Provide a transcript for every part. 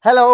Hello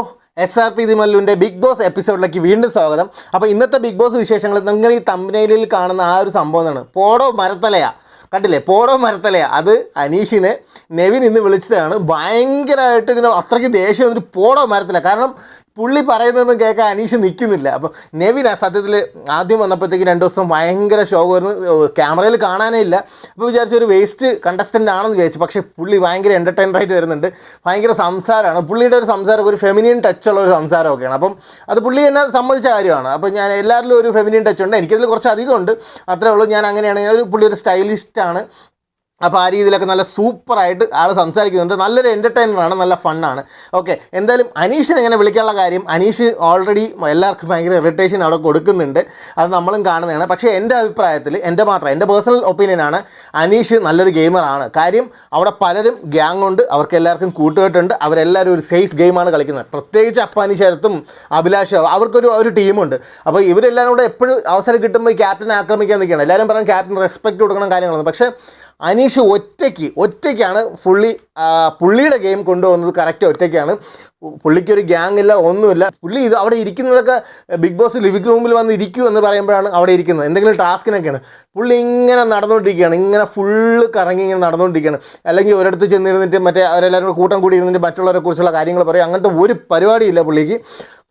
SRP ദിമല്ലുവിൻ്റെ big boss എപ്പിസോഡിലേക്ക് വീണ്ടും സ്വാഗതം. അപ്പോൾ ഇന്നത്തെ ബിഗ് ബോസ് വിശേഷങ്ങൾ നിങ്ങൾ ഈ തമ്പനയിലിൽ കാണുന്ന ആ ഒരു സംഭവമാണ്. പോടോ മരത്തലയാ കണ്ടില്ലേ, പോടോ മരത്തലയാ. അത് അനീഷിനെ നെവിൻ ഇന്ന് വിളിച്ചതാണ്. ഭയങ്കരമായിട്ട് ഇതിന് അത്രയ്ക്ക് ദേഷ്യം വന്നിട്ട് പോടോ മരത്തല. കാരണം പുള്ളി പറയുന്നതൊന്നും കേൾക്കാൻ അനീഷ് നിൽക്കുന്നില്ല. അപ്പം നെവിൻ സത്യത്തിൽ ആദ്യം വന്നപ്പോഴത്തേക്ക് 2 ദിവസം ഭയങ്കര ഷോക്കായിരുന്നു, ക്യാമറയിൽ കാണാനേ ഇല്ല. അപ്പോൾ വിചാരിച്ചൊരു വേസ്റ്റ് കണ്ടസ്റ്റൻ്റ് ആണെന്ന് വിചാരിച്ചു. പക്ഷേ പുള്ളി ഭയങ്കര എൻ്റർടൈനറായിട്ട് വരുന്നുണ്ട്. ഭയങ്കര സംസാരമാണ് പുള്ളിയുടെ ഒരു സംസാരം, ഒരു ഫെമിനിയൻ ടച്ചുള്ള ഒരു സംസാരമൊക്കെയാണ്. അപ്പം അത് പുള്ളി എന്നെ സമ്മതിച്ച കാര്യമാണ്. അപ്പോൾ ഞാൻ എല്ലാവരിലും ഒരു ഫെമിനിയൻ ടച്ച് ഉണ്ട്, എനിക്കതിൽ കുറച്ച് അധികം ഉണ്ട്, അത്രേ ഉള്ളൂ. ഞാൻ അങ്ങനെയാണ്, പുള്ളി ഒരു സ്റ്റൈലിസ്റ്റാണ്. അപ്പോൾ ആ രീതിയിലൊക്കെ നല്ല സൂപ്പറായിട്ട് ആൾ സംസാരിക്കുന്നുണ്ട്. നല്ലൊരു എൻ്റർടൈനറാണ്, നല്ല ഫണ്ണാണ്. ഓക്കെ, എന്തായാലും അനീഷിനെ എങ്ങനെ വിളിക്കാനുള്ള കാര്യം, അനീഷ് ഓൾറെഡി എല്ലാവർക്കും ഭയങ്കര ഇറിറ്റേഷൻ അവിടെ കൊടുക്കുന്നുണ്ട്, അത് നമ്മളും കാണുന്നതാണ്. പക്ഷേ എൻ്റെ അഭിപ്രായത്തിൽ, എൻ്റെ പേഴ്സണൽ ഒപ്പീനിയനാണ്, അനീഷ് നല്ലൊരു ഗെയിമറാണ്. കാര്യം അവിടെ പലരും ഗ്യാങ് ഉണ്ട്, അവർക്ക് എല്ലാവർക്കും കൂട്ടുകെട്ടുണ്ട്, അവരെല്ലാവരും ഒരു സേഫ് ഗെയിമാണ് കളിക്കുന്നത്. പ്രത്യേകിച്ച് അപ്പാനി ശരത്തും അഭിലാഷും അവർക്കൊരു ടീമുണ്ട്. അപ്പോൾ ഇവരെല്ലാവരും കൂടെ എപ്പോഴും അവസരം കിട്ടുമ്പോൾ ഈ ക്യാപ്റ്റനെ ആക്രമിക്കാൻ നിൽക്കുകയാണ്. എല്ലാവരും പറയും ക്യാപ്റ്റൻ റെസ്പെക്റ്റ് കൊടുക്കണം കാര്യങ്ങളൊന്നും. പക്ഷേ അനീഷ് ഒറ്റയ്ക്കാണ് പുള്ളിയുടെ ഗെയിം കൊണ്ടുപോകുന്നത്. കറക്റ്റ് ഒറ്റയ്ക്കാണ്. പുള്ളിക്കൊരു ഗ്യാങ് ഇല്ല, ഒന്നുമില്ല. പുള്ളി ഇത് അവിടെ ഇരിക്കുന്നതൊക്കെ ബിഗ് ബോസ് ലിവിംഗ് റൂമിൽ വന്ന് ഇരിക്കൂ എന്ന് പറയുമ്പോഴാണ് അവിടെ ഇരിക്കുന്നത്. എന്തെങ്കിലും ടാസ്കിനൊക്കെയാണ് പുള്ളി ഇങ്ങനെ നടന്നുകൊണ്ടിരിക്കുകയാണ്, ഇങ്ങനെ ഫുള്ള് കറങ്ങി ഇങ്ങനെ നടന്നുകൊണ്ടിരിക്കുകയാണ്. അല്ലെങ്കിൽ ഒരിടത്ത് ചെന്നിരുന്നിട്ട് മറ്റേ അവരെല്ലാവരും കൂട്ടം കൂടി ഇരുന്നിട്ട് മറ്റുള്ളവരെ കുറിച്ചുള്ള കാര്യങ്ങൾ പറയും. അങ്ങനത്തെ ഒരു പരിപാടിയില്ല പുള്ളിക്ക്.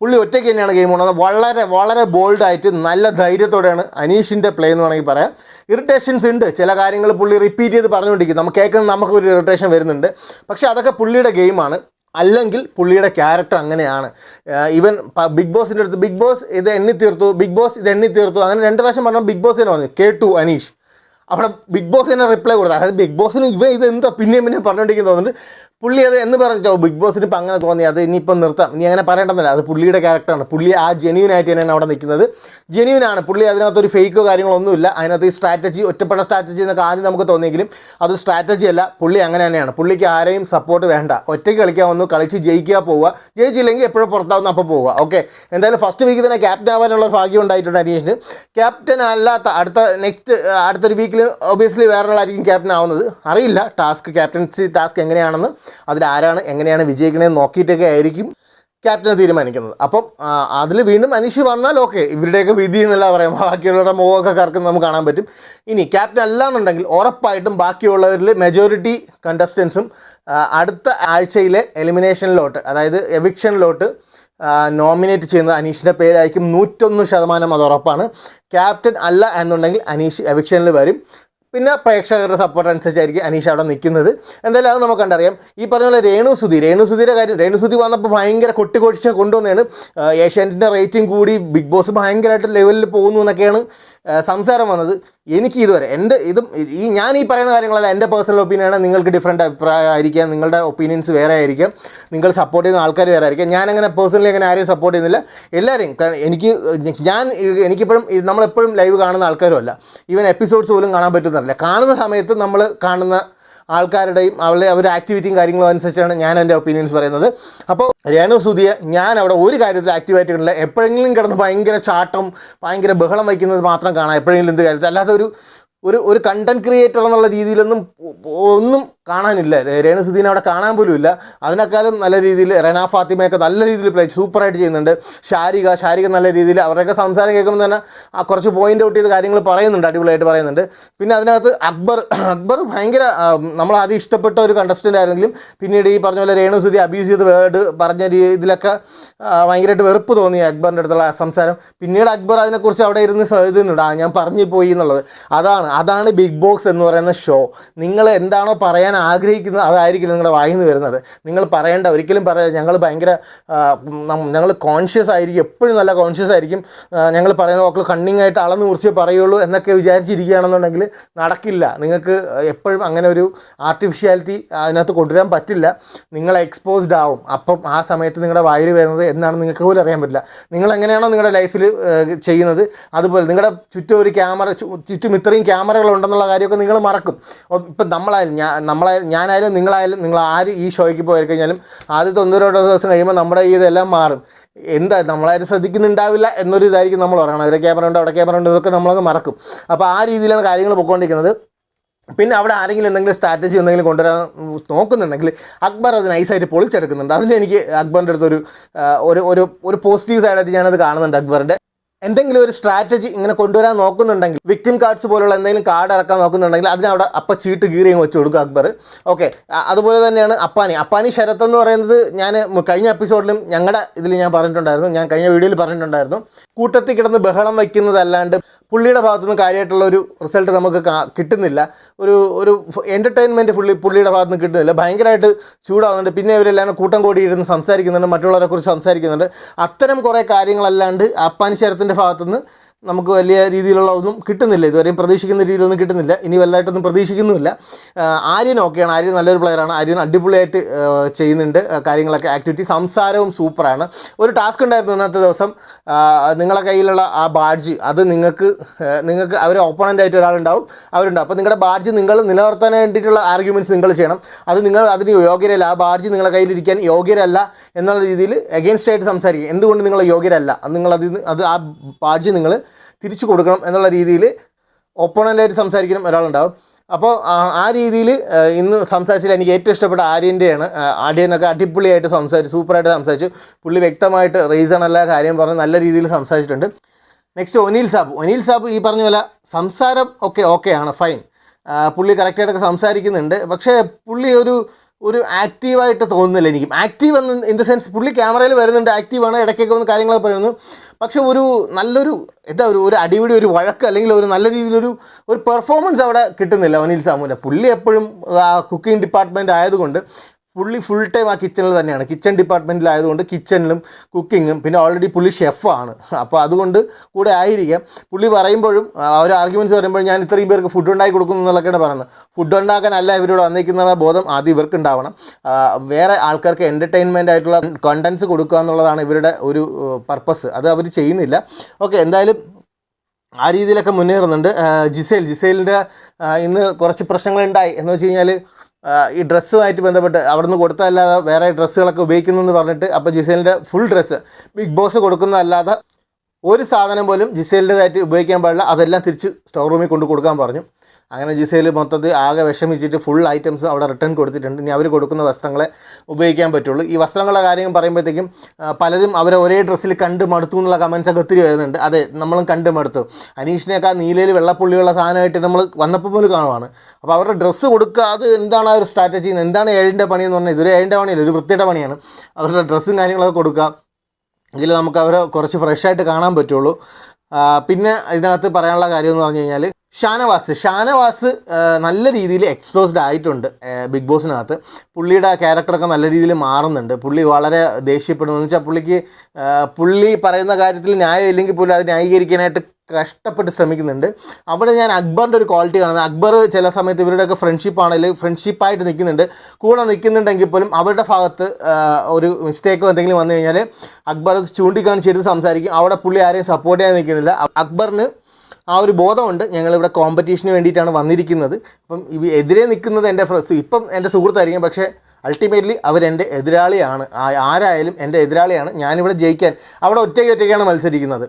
പുള്ളി ഒറ്റയ്ക്ക് തന്നെയാണ് ഗെയിം കൊണ്ടുവന്നത്. വളരെ വളരെ ബോൾഡായിട്ട് നല്ല ധൈര്യത്തോടെയാണ് അനീഷിൻ്റെ പ്ലേ എന്ന് വേണമെങ്കിൽ പറയാം. ഇറിറ്റേഷൻസ് ഉണ്ട്, ചില കാര്യങ്ങൾ പുള്ളി റിപ്പീറ്റ് ചെയ്ത് പറഞ്ഞുകൊണ്ടിരിക്കും. നമുക്ക് കേൾക്കുന്നത് നമുക്കൊരു ഇറിറ്റേഷൻ വരുന്നുണ്ട്. പക്ഷേ അതൊക്കെ പുള്ളിയുടെ ഗെയിമാണ്, അല്ലെങ്കിൽ പുള്ളിയുടെ ക്യാരക്ടർ അങ്ങനെയാണ്. ഈവൻ ബിഗ് ബോസിൻ്റെ അടുത്ത് ബിഗ് ബോസ് ഇത് എണ്ണി തീർത്തു അങ്ങനെ 2 പ്രാവശ്യം പറഞ്ഞാൽ ബിഗ് ബോസ് തന്നെ പറഞ്ഞു കേട്ടു അനീഷ്. അവിടെ ബിഗ് ബോസ് തന്നെ റിപ്ലൈ കൊടുത്തു. അതായത് ബിഗ് ബോസിന് ഇത് എന്താ പിന്നെയും പറഞ്ഞുകൊണ്ടിരിക്കുന്നു തോന്നുന്നുണ്ട്. പുള്ളി അത് എന്ന് പറഞ്ഞോ ബിഗ് ബോസിന് ഇപ്പം അങ്ങനെ തോന്നി, അത് ഇനിയിപ്പം നിർത്താം, ഇനി അങ്ങനെ പറയേണ്ടതല്ല. അത് പുള്ളിയുടെ ക്യാരക്ടറാണ്. പുള്ളി ആ ജെന്യൂനായിട്ട് തന്നെയാണ് അവിടെ നിൽക്കുന്നത്. ജെന്യൂനാണ് പുള്ളി. അതിനകത്തൊരു ഫേക്കോ കാര്യങ്ങളൊന്നുമില്ല. അതിനകത്ത് ഈ സ്ട്രാറ്റജി, ഒറ്റപ്പെട്ട സ്ട്രാറ്റജി എന്നൊക്കെ ആദ്യം നമുക്ക് തോന്നിയെങ്കിലും അത് സ്ട്രാറ്റജി അല്ല. പുള്ളി അങ്ങനെ തന്നെയാണ്. പുള്ളിക്ക് ആരെയും സപ്പോർട്ട് വേണ്ട, ഒറ്റയ്ക്ക് കളിക്കാൻ വന്നു, കളിച്ച് ജയിക്കുക, പോവുക. ജയിച്ചില്ലെങ്കിൽ എപ്പോഴും പുറത്താവുന്ന അപ്പോൾ പോവുക. ഓക്കെ, എന്തായാലും ഫസ്റ്റ് വീക്ക് തന്നെ ക്യാപ്റ്റൻ ആവാനുള്ള ഭാഗ്യം ഉണ്ടായിട്ടുണ്ട് അനീഷിന്. ക്യാപ്റ്റൻ അല്ലാത്ത അടുത്തൊരു വീക്കിൽ ഒബിയസ്ലി വേറൊരാളായിരിക്കും ക്യാപ്റ്റൻ ആവുന്നത്. അറിയില്ല ക്യാപ്റ്റൻസി ടാസ്ക് എങ്ങനെയാണെന്ന്, അതിലാരാണ് എങ്ങനെയാണ് വിജയിക്കണമെന്ന് നോക്കിയിട്ടൊക്കെ ആയിരിക്കും ക്യാപ്റ്റനെ തീരുമാനിക്കുന്നത്. അപ്പം അതിൽ വീണ്ടും അനീഷ് വന്നാൽ ഓക്കെ, ഇവരുടെയൊക്കെ വിധി എന്നല്ല പറയാം, ബാക്കിയുള്ളവരുടെ മുഖമൊക്കെ കറക്കുന്നത് നമുക്ക് കാണാൻ പറ്റും. ഇനി ക്യാപ്റ്റൻ അല്ല എന്നുണ്ടെങ്കിൽ ഉറപ്പായിട്ടും ബാക്കിയുള്ളവരിൽ മെജോറിറ്റി കണ്ടസ്റ്റൻസും അടുത്ത ആഴ്ചയിലെ എലിമിനേഷനിലോട്ട്, അതായത് എവിക്ഷനിലോട്ട് നോമിനേറ്റ് ചെയ്യുന്നത് അനീഷിൻ്റെ പേരായിരിക്കും. 101% അത് ഉറപ്പാണ്. ക്യാപ്റ്റൻ അല്ല എന്നുണ്ടെങ്കിൽ അനീഷ് എവിക്ഷനിൽ വരും. പിന്നെ പ്രേക്ഷകരുടെ സപ്പോർട്ട് അനുസരിച്ചായിരിക്കും അനീഷ് അവിടെ നിൽക്കുന്നത്. എന്തായാലും അത് നമുക്ക് കണ്ടറിയാം. ഈ പറഞ്ഞ പോലെ രേണുസുധിയുടെ കാര്യം, രേണുസുധി വന്നപ്പോൾ ഭയങ്കര കൊട്ടിക്കൊഴിച്ച് കൊണ്ടുവന്നതാണ്. ഏഷ്യാനെറ്റിൻ്റെ റേറ്റിംഗ് കൂടി, ബിഗ് ബോസ് ഭയങ്കരമായിട്ട് ലെവലിൽ പോകുന്നു എന്നൊക്കെയാണ് സംസാരം വന്നത്. എനിക്ക് ഇതുവരെ ഞാൻ ഈ പറയുന്ന കാര്യങ്ങളല്ല, എൻ്റെ പേഴ്സണൽ ഒപ്പീനിയനാണ്. നിങ്ങൾക്ക് ഡിഫറെൻ്റ് അഭിപ്രായം ആയിരിക്കാം, നിങ്ങളുടെ ഒപ്പീനിയൻസ് വേറെ ആയിരിക്കാം, നിങ്ങൾ സപ്പോർട്ട് ചെയ്യുന്ന ആൾക്കാർ വേറെ ആയിരിക്കാം. ഞാനങ്ങനെ പേഴ്സണലി അങ്ങനെ ആരെയും സപ്പോർട്ട് ചെയ്യുന്നില്ല, എല്ലാവരെയും. എനിക്കിപ്പോഴും നമ്മളെപ്പോഴും ലൈവ് കാണുന്ന ആൾക്കാരും അല്ല, ഈവൻ എപ്പിസോഡ്സ് പോലും കാണാൻ പറ്റുന്നതല്ല. കാണുന്ന സമയത്ത് നമ്മൾ കാണുന്ന ആൾക്കാരുടെയും അവരുടെ ആക്ടിവിറ്റിയും കാര്യങ്ങളും അനുസരിച്ചാണ് ഞാൻ എൻ്റെ ഒപ്പീനിയൻസ് പറയുന്നത്. അപ്പോൾ രേണുസുധിയെ ഞാൻ അവിടെ ഒരു കാര്യത്തിൽ ആക്റ്റീവായിട്ട് കണ്ടില്ല. എപ്പോഴെങ്കിലും കിടന്ന് ഭയങ്കര ചാട്ടം, ഭയങ്കര ബഹളം വയ്ക്കുന്നത് മാത്രം കാണാം എപ്പോഴെങ്കിലും എന്ത് കാര്യത്തിൽ. അല്ലാതെ ഒരു കണ്ടൻറ് ക്രിയേറ്റർ എന്നുള്ള രീതിയിലൊന്നും ഒന്നും കാണാനില്ല. രേണുസുധീനെ അവിടെ കാണാൻ പോലും ഇല്ല. അതിനേക്കാളും നല്ല രീതിയിൽ റെന ഫാത്തിമയൊക്കെ നല്ല രീതിയിൽ പ്ലേ സൂപ്പറായിട്ട് ചെയ്യുന്നുണ്ട്. ഷാരിക നല്ല രീതിയിൽ, അവരുടെയൊക്കെ സംസാരം കേൾക്കുമ്പോൾ തന്നെ കുറച്ച് പോയിൻ്റ് ഔട്ട് ചെയ്ത് കാര്യങ്ങൾ പറയുന്നുണ്ട്, അടിപൊളിയായിട്ട് പറയുന്നുണ്ട്. പിന്നെ അതിനകത്ത് അക്ബർ ഭയങ്കര നമ്മൾ ആദ്യം ഇഷ്ടപ്പെട്ട ഒരു കണ്ടസ്റ്റൻ്റ് ആയിരുന്നെങ്കിലും പിന്നീട് ഈ പറഞ്ഞ പോലെ രേണുസുധി അബ്യൂസ് ചെയ്ത് വേർഡ് പറഞ്ഞ ഇതിലൊക്കെ ഭയങ്കരമായിട്ട് വെറുപ്പ് തോന്നി അക്ബറിൻ്റെ അടുത്തുള്ള സംസാരം. പിന്നീട് അക്ബർ അതിനെക്കുറിച്ച് അവിടെ ഇരുന്ന് എഴുതുന്നുണ്ട്, ഞാൻ പറഞ്ഞു പോയി എന്നുള്ളത്. അതാണ് ബിഗ് ബോസ് എന്ന് പറയുന്ന ഷോ. നിങ്ങൾ എന്താണോ പറയാൻ ആഗ്രഹിക്കുന്നത് അതായിരിക്കും നിങ്ങളുടെ വായിൽ നിന്ന് വരുന്നത്. നിങ്ങൾ പറയേണ്ട, ഒരിക്കലും പറയാം ഞങ്ങൾ കോൺഷ്യസ് ആയിരിക്കും, എപ്പോഴും നല്ല കോൺഷ്യസ് ആയിരിക്കും, ഞങ്ങൾ പറയുന്ന വാക്കുകൾ കണ്ണിങ് ആയിട്ട് അളന്ന് കുറിച്ച് പറയുള്ളൂ എന്നൊക്കെ വിചാരിച്ചിരിക്കുകയാണെന്നുണ്ടെങ്കിൽ നടക്കില്ല. നിങ്ങൾക്ക് എപ്പോഴും അങ്ങനെ ഒരു ആർട്ടിഫിഷ്യാലിറ്റി അതിനകത്ത് കൊണ്ടുവരാൻ പറ്റില്ല. നിങ്ങൾ എക്സ്പോസ്ഡ് ആവും. അപ്പം ആ സമയത്ത് നിങ്ങളുടെ വായിൽ വരുന്നത് എന്നാണ് നിങ്ങൾക്ക് പോലും അറിയാൻ പറ്റില്ല. നിങ്ങൾ എങ്ങനെയാണോ നിങ്ങളുടെ ലൈഫിൽ ചെയ്യുന്നത് അതുപോലെ നിങ്ങളുടെ ചുറ്റും ഒരു ചുറ്റും ഇത്രയും ക്യാമറകളുണ്ടെന്നുള്ള കാര്യമൊക്കെ നിങ്ങൾ മറക്കും. ഇപ്പം ഞാനായാലും നിങ്ങളായാലും, നിങ്ങൾ ആര് ഈ ഷോയ്ക്ക് പോയി കഴിഞ്ഞാലും ആദ്യത്തെ 1-2 ദിവസം കഴിയുമ്പോൾ നമ്മുടെ ഇതെല്ലാം മാറും. നമ്മളാരും ശ്രദ്ധിക്കുന്നുണ്ടാവില്ല എന്നൊരു ഇതായിരിക്കും നമ്മൾ പറയണം. ഇവിടെ ക്യാമറ ഉണ്ട്, അവിടെ ക്യാമറ ഉണ്ട്, ഇതൊക്കെ നമ്മളങ്ങ് മറക്കും. അപ്പോൾ ആ രീതിയിലാണ് കാര്യങ്ങൾ പോയിക്കൊണ്ടിരിക്കുന്നത്. പിന്നെ അവിടെ ആരെങ്കിലും എന്തെങ്കിലും സ്ട്രാറ്റജി എന്തെങ്കിലും കൊണ്ടുവരാൻ നോക്കുന്നുണ്ടെങ്കിൽ അക്ബർ അത് നൈസായിട്ട് പൊളിച്ചെടുക്കുന്നുണ്ട്. അതിലെനിക്ക് അക്ബറിൻ്റെ അടുത്തൊരു ഒരു പോസിറ്റീവ് സൈഡായിട്ട് ഞാനത് കാണുന്നുണ്ട്. അക്ബറിൻ്റെ എന്തെങ്കിലും ഒരു സ്ട്രാറ്റജി ഇങ്ങനെ കൊണ്ടുവരാൻ നോക്കുന്നുണ്ടെങ്കിൽ, വിക്ടിം കാർഡ്സ് പോലുള്ള എന്തെങ്കിലും കാർഡ് ഇറക്കാൻ നോക്കുന്നുണ്ടെങ്കിൽ അതിനവിടെ അപ്പം ചീട്ട് കീറിയും വെച്ച് കൊടുക്കും അക്ബർ. ഓക്കെ, അതുപോലെ തന്നെയാണ് അപ്പാനി ശരത്ത് എന്ന് പറയുന്നത് ഞാൻ കഴിഞ്ഞ എപ്പിസോഡിലും ഞങ്ങളുടെ ഇതിൽ ഞാൻ പറഞ്ഞിട്ടുണ്ടായിരുന്നു, ഞാൻ കഴിഞ്ഞ വീഡിയോയിൽ പറഞ്ഞിട്ടുണ്ടായിരുന്നു, കൂട്ടത്തിൽ കിടന്ന് ബഹളം വയ്ക്കുന്നതല്ലാണ്ട് പുള്ളിയുടെ ഭാഗത്തുനിന്ന് കാര്യമായിട്ടുള്ള ഒരു റിസൾട്ട് നമുക്ക് കിട്ടുന്നില്ല. ഒരു എൻ്റർടൈൻമെൻറ്റ് പുള്ളിയുടെ ഭാഗത്തുനിന്ന് കിട്ടുന്നില്ല. ഭയങ്കരമായിട്ട് ചൂടാവുന്നുണ്ട്. പിന്നെ ഇവരെല്ലാം കൂട്ടം കൂടി ഇരുന്ന് സംസാരിക്കുന്നുണ്ട്, മറ്റുള്ളവരെ കുറിച്ച് സംസാരിക്കുന്നുണ്ട്. അത്തരം കുറേ കാര്യങ്ങളല്ലാണ്ട് അപ്പാനി ശരത്തിൻ്റെ ഭാഗത്തുനിന്ന് നമുക്ക് വലിയ രീതിയിലുള്ള ഒന്നും കിട്ടുന്നില്ല. ഇതുവരെയും പ്രതീക്ഷിക്കുന്ന രീതിയിലൊന്നും കിട്ടുന്നില്ല. ഇനി വലുതായിട്ടൊന്നും പ്രതീക്ഷിക്കുന്നുമില്ല. ആര്യൻ ഓക്കെയാണ്, ആര്യൻ നല്ലൊരു പ്ലെയറാണ്, ആര്യൻ അടിപൊളിയായിട്ട് ചെയ്യുന്നുണ്ട് കാര്യങ്ങളൊക്കെ. ആക്ടിവിറ്റി സംസാരവും സൂപ്പറാണ്. ഒരു ടാസ്ക് ഉണ്ടായിരുന്നു ഇന്നത്തെ ദിവസം, നിങ്ങളുടെ കയ്യിലുള്ള ആ ബാഡ്ജ് അത് നിങ്ങൾക്ക് അവർ ഓപ്പണൻ്റായിട്ട് ഒരാളുണ്ടാവും, അവരുണ്ടാവും. അപ്പോൾ നിങ്ങളുടെ ബാഡ്ജ് നിങ്ങൾ നിലനിർത്താൻ വേണ്ടിയിട്ടുള്ള ആർഗ്യുമെൻറ്റ്സ് നിങ്ങൾ ചെയ്യണം. അത് നിങ്ങൾ അതിന് യോഗ്യരല്ല, ആ ബാഡ്ജ് നിങ്ങളുടെ കയ്യിലിരിക്കാൻ യോഗ്യരല്ല എന്നുള്ള രീതിയിൽ എഗെയിൻസ്റ്റ് ആയിട്ട് സംസാരിക്കുക. എന്തുകൊണ്ട് നിങ്ങൾ യോഗ്യരല്ല, അത് ആ ബാഡ്ജ് നിങ്ങൾ തിരിച്ചു കൊടുക്കണം എന്നുള്ള രീതിയിൽ ഓപ്പണൻ്റായിട്ട് സംസാരിക്കണം ഒരാളുണ്ടാവും. അപ്പോൾ ആ രീതിയിൽ ഇന്ന് സംസാരിച്ചതിൽ എനിക്ക് ഏറ്റവും ഇഷ്ടപ്പെട്ട ആര്യൻ്റെയാണ്. ആര്യനൊക്കെ അടിപൊളിയായിട്ട് സംസാരിച്ചു, സൂപ്പറായിട്ട് സംസാരിച്ചു. പുള്ളി വ്യക്തമായിട്ട് റീസൺ എല്ലാ കാര്യം പറഞ്ഞ് നല്ല രീതിയിൽ സംസാരിച്ചിട്ടുണ്ട്. നെക്സ്റ്റ് ഒനീൽ സാബ് ഈ പറഞ്ഞ പോലെ സംസാരം ഓക്കെയാണ്, ഫൈൻ. പുള്ളി കറക്റ്റായിട്ടൊക്കെ സംസാരിക്കുന്നുണ്ട്. പക്ഷേ പുള്ളി ഒരു ആക്റ്റീവായിട്ട് തോന്നുന്നില്ല എനിക്ക്. ആക്റ്റീവ് എന്ന് ഇൻ ദ സെൻസ് പുള്ളി ക്യാമറയിൽ വരുന്നുണ്ട്, ആക്റ്റീവാണ്, ഇടയ്ക്കൊക്കെ വന്ന് കാര്യങ്ങളൊക്കെ പറയുന്നു. പക്ഷെ നല്ലൊരു ഒരു അടിപിടി, ഒരു വഴക്ക്, അല്ലെങ്കിൽ ഒരു നല്ല രീതിയിലൊരു പെർഫോമൻസ് അവിടെ കിട്ടുന്നില്ല ഒനീൽ സാബുവിൻ്റെ. പുള്ളി എപ്പോഴും ആ കുക്കിംഗ് ഡിപ്പാർട്ട്മെൻറ്റ് ആയതുകൊണ്ട് പുള്ളി ഫുൾ ടൈം ആ കിച്ചണിൽ തന്നെയാണ്, കിച്ചൺ ഡിപ്പാർട്ട്മെൻറ്റിലായതുകൊണ്ട് കിച്ചണിലും കുക്കിങ്ങും, പിന്നെ ഓൾറെഡി പുള്ളി ഷെഫാണ്. അപ്പോൾ അതുകൊണ്ട് കൂടെ ആയിരിക്കാം പുള്ളി പറയുമ്പോഴും ഒരു ആർഗ്യുമെൻറ്റ്സ് പറയുമ്പോഴും ഞാൻ ഇത്രയും പേർക്ക് ഫുഡ് ഉണ്ടാക്കി കൊടുക്കുന്നു എന്നുള്ളതൊക്കെയാണ് പറയുന്നത്. ഫുഡ് ഉണ്ടാക്കാനല്ല ഇവരോട് വന്നിരിക്കുന്ന ബോധം ആദ്യം ഇവർക്ക് ഉണ്ടാവണം. വേറെ ആൾക്കാർക്ക് എൻ്റർടൈൻമെൻ്റ് ആയിട്ടുള്ള കണ്ടൻസ് കൊടുക്കുക എന്നുള്ളതാണ് ഇവരുടെ ഒരു പർപ്പസ്. അത് അവർ ചെയ്യുന്നില്ല. ഓക്കെ, എന്തായാലും ആ രീതിയിലൊക്കെ മുന്നേറുന്നുണ്ട്. ജിസേലിൻ്റെ ഇന്ന് കുറച്ച് പ്രശ്നങ്ങളുണ്ടായി. എന്ന് വെച്ച് കഴിഞ്ഞാൽ ഈ ഡ്രസ്സുമായിട്ട് ബന്ധപ്പെട്ട് അവിടെ നിന്ന് കൊടുത്തതല്ലാതെ വേറെ ഡ്രസ്സുകളൊക്കെ ഉപയോഗിക്കുന്നു പറഞ്ഞിട്ട്, അപ്പോൾ ജിസേലിൻ്റെ ഫുൾ ഡ്രസ്സ് ബിഗ് ബോസ് കൊടുക്കുന്നതല്ലാതെ ഒരു സാധനം പോലും ജിസേലിൻ്റെതായിട്ട് ഉപയോഗിക്കാൻ പാടില്ല, അതെല്ലാം തിരിച്ച് സ്റ്റോർ റൂമിൽ കൊടുക്കാൻ പറഞ്ഞു. അങ്ങനെ ജിസേൽ മൊത്തത്തിൽ ആകെ വിഷമിച്ചിട്ട് ഫുൾ ഐറ്റംസ് അവിടെ റിട്ടേൺ കൊടുത്തിട്ടുണ്ട്. ഇനി അവർ കൊടുക്കുന്ന വസ്ത്രങ്ങളെ ഉപയോഗിക്കാൻ പറ്റുള്ളൂ. ഈ വസ്ത്രങ്ങളുടെ കാര്യം പറയുമ്പോഴത്തേക്കും പലരും അവരെ ഒരേ ഡ്രസ്സിൽ കണ്ട് മടുത്തു എന്നുള്ള കമൻസൊക്കെ ഒത്തിരി വരുന്നുണ്ട്. അതെ, നമ്മളും കണ്ട് മടുത്തു. അനീഷിനെയൊക്കെ നീലയിൽ വെള്ളപ്പുള്ളിയുള്ള സാധനമായിട്ട് നമ്മൾ വന്നപ്പോൾ പോലും കാണുവാണ്. അപ്പോൾ അവരുടെ ഡ്രസ്സ് കൊടുക്കുക, അത് എന്താണ് ആ ഒരു സ്ട്രാറ്റജി, എന്താണ് ഏഴിൻ്റെ പണിയെന്ന് പറഞ്ഞാൽ ഇതൊരു ഏഴിൻ്റെ പണിയല്ല, ഒരു വൃത്തിയുടെ പണിയാണ്. അവരുടെ ഡ്രസ്സും കാര്യങ്ങളൊക്കെ കൊടുക്കുക, എങ്കിൽ നമുക്ക് അവരെ കുറച്ച് ഫ്രഷായിട്ട് കാണാൻ പറ്റുള്ളൂ. പിന്നെ ഇതിനകത്ത് പറയാനുള്ള കാര്യം എന്ന് പറഞ്ഞു കഴിഞ്ഞാൽ ഷാനവാസ് നല്ല രീതിയിൽ എക്സ്പോസ്ഡ് ആയിട്ടുണ്ട് ബിഗ് ബോസിനകത്ത്. പുള്ളിയുടെ ക്യാരക്ടറൊക്കെ നല്ല രീതിയിൽ മാറുന്നുണ്ട്. പുള്ളി വളരെ ദേഷ്യപ്പെടുന്നു എന്ന് വെച്ചാൽ പുള്ളി പറയുന്ന കാര്യത്തിൽ ന്യായം ഇല്ലെങ്കിൽ പോലും അത് ന്യായീകരിക്കാനായിട്ട് കഷ്ടപ്പെട്ട് ശ്രമിക്കുന്നുണ്ട്. അവിടെ ഞാൻ അക്ബറിൻ്റെ ഒരു ക്വാളിറ്റി കാണുന്നത്, അക്ബർ ചില സമയത്ത് ഇവരുടെയൊക്കെ ഫ്രണ്ട്ഷിപ്പായിട്ട് നിൽക്കുന്നുണ്ട്, കൂടെ നിൽക്കുന്നുണ്ടെങ്കിൽ പോലും അവരുടെ ഭാഗത്ത് ഒരു മിസ്റ്റേക്കോ എന്തെങ്കിലും വന്നു കഴിഞ്ഞാൽ അക്ബർ ചൂണ്ടിക്കാണിച്ചെടുത്ത് സംസാരിക്കും. അവിടെ പുള്ളി ആരെയും സപ്പോർട്ട് ചെയ്യാൻ നിൽക്കുന്നില്ല. അക്ബറിന് ആ ഒരു ബോധമുണ്ട്, ഞങ്ങളിവിടെ കോമ്പറ്റീഷന് വേണ്ടിയിട്ടാണ് വന്നിരിക്കുന്നത്. അപ്പം എതിരെ നിൽക്കുന്നത് ഇപ്പം എൻ്റെ സുഹൃത്തായിരിക്കും, പക്ഷേ അൾട്ടിമേറ്റ്ലി അവരെൻ്റെ എതിരാളിയാണ്. ആരായാലും എൻ്റെ എതിരാളിയാണ്. ഞാനിവിടെ ജയിക്കാൻ അവിടെ ഒറ്റയ്ക്കാണ് മത്സരിക്കുന്നത്.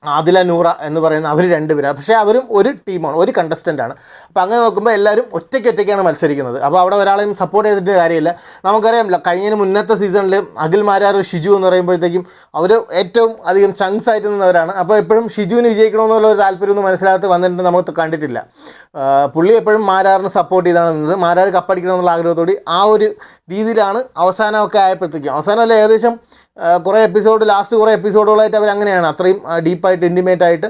ആദില നൂറ എന്ന് പറയുന്ന അവർ രണ്ടുപേരാണ്, പക്ഷേ അവരും ഒരു ടീമാണ്, ഒരു കണ്ടസ്റ്റൻ്റാണ്. അപ്പോൾ അങ്ങനെ നോക്കുമ്പോൾ എല്ലാവരും ഒറ്റയ്ക്കാണ് മത്സരിക്കുന്നത്. അപ്പോൾ അവിടെ ഒരാളെയും സപ്പോർട്ട് ചെയ്തിട്ട് കാര്യമില്ല. നമുക്കറിയാം കഴിഞ്ഞ മുന്നത്തെ സീസണിൽ അഖിൽ മാരാർ, ഷിജു എന്ന് പറയുമ്പോഴത്തേക്കും അവർ ഏറ്റവും അധികം ചങ്ക്സ് ആയിട്ട് നിന്നവരാണ്. അപ്പോൾ എപ്പോഴും ഷിജുവിന് വിജയിക്കണമെന്നുള്ള ഒരു താല്പര്യമൊന്നും മനസ്സിലാകത്ത് വന്നിട്ട് നമുക്ക് കണ്ടിട്ടില്ല. പുള്ളി എപ്പോഴും മാരാറിന് സപ്പോർട്ട് ചെയ്താണ് നിന്നത്. മാരാർ കപ്പടിക്കണമെന്നുള്ള ആഗ്രഹത്തോടെ ആ ഒരു രീതിയിലാണ് അവസാനമൊക്കെ ആയപ്പോഴത്തേക്കും. അവസാനമല്ല, ഏകദേശം ലാസ്റ്റ് കുറേ എപ്പിസോഡുകളായിട്ട് അവർ അങ്ങനെയാണ്, അത്രയും ഡീപ്പായിട്ട് ഇൻറ്റിമേറ്റ് ആയിട്ട്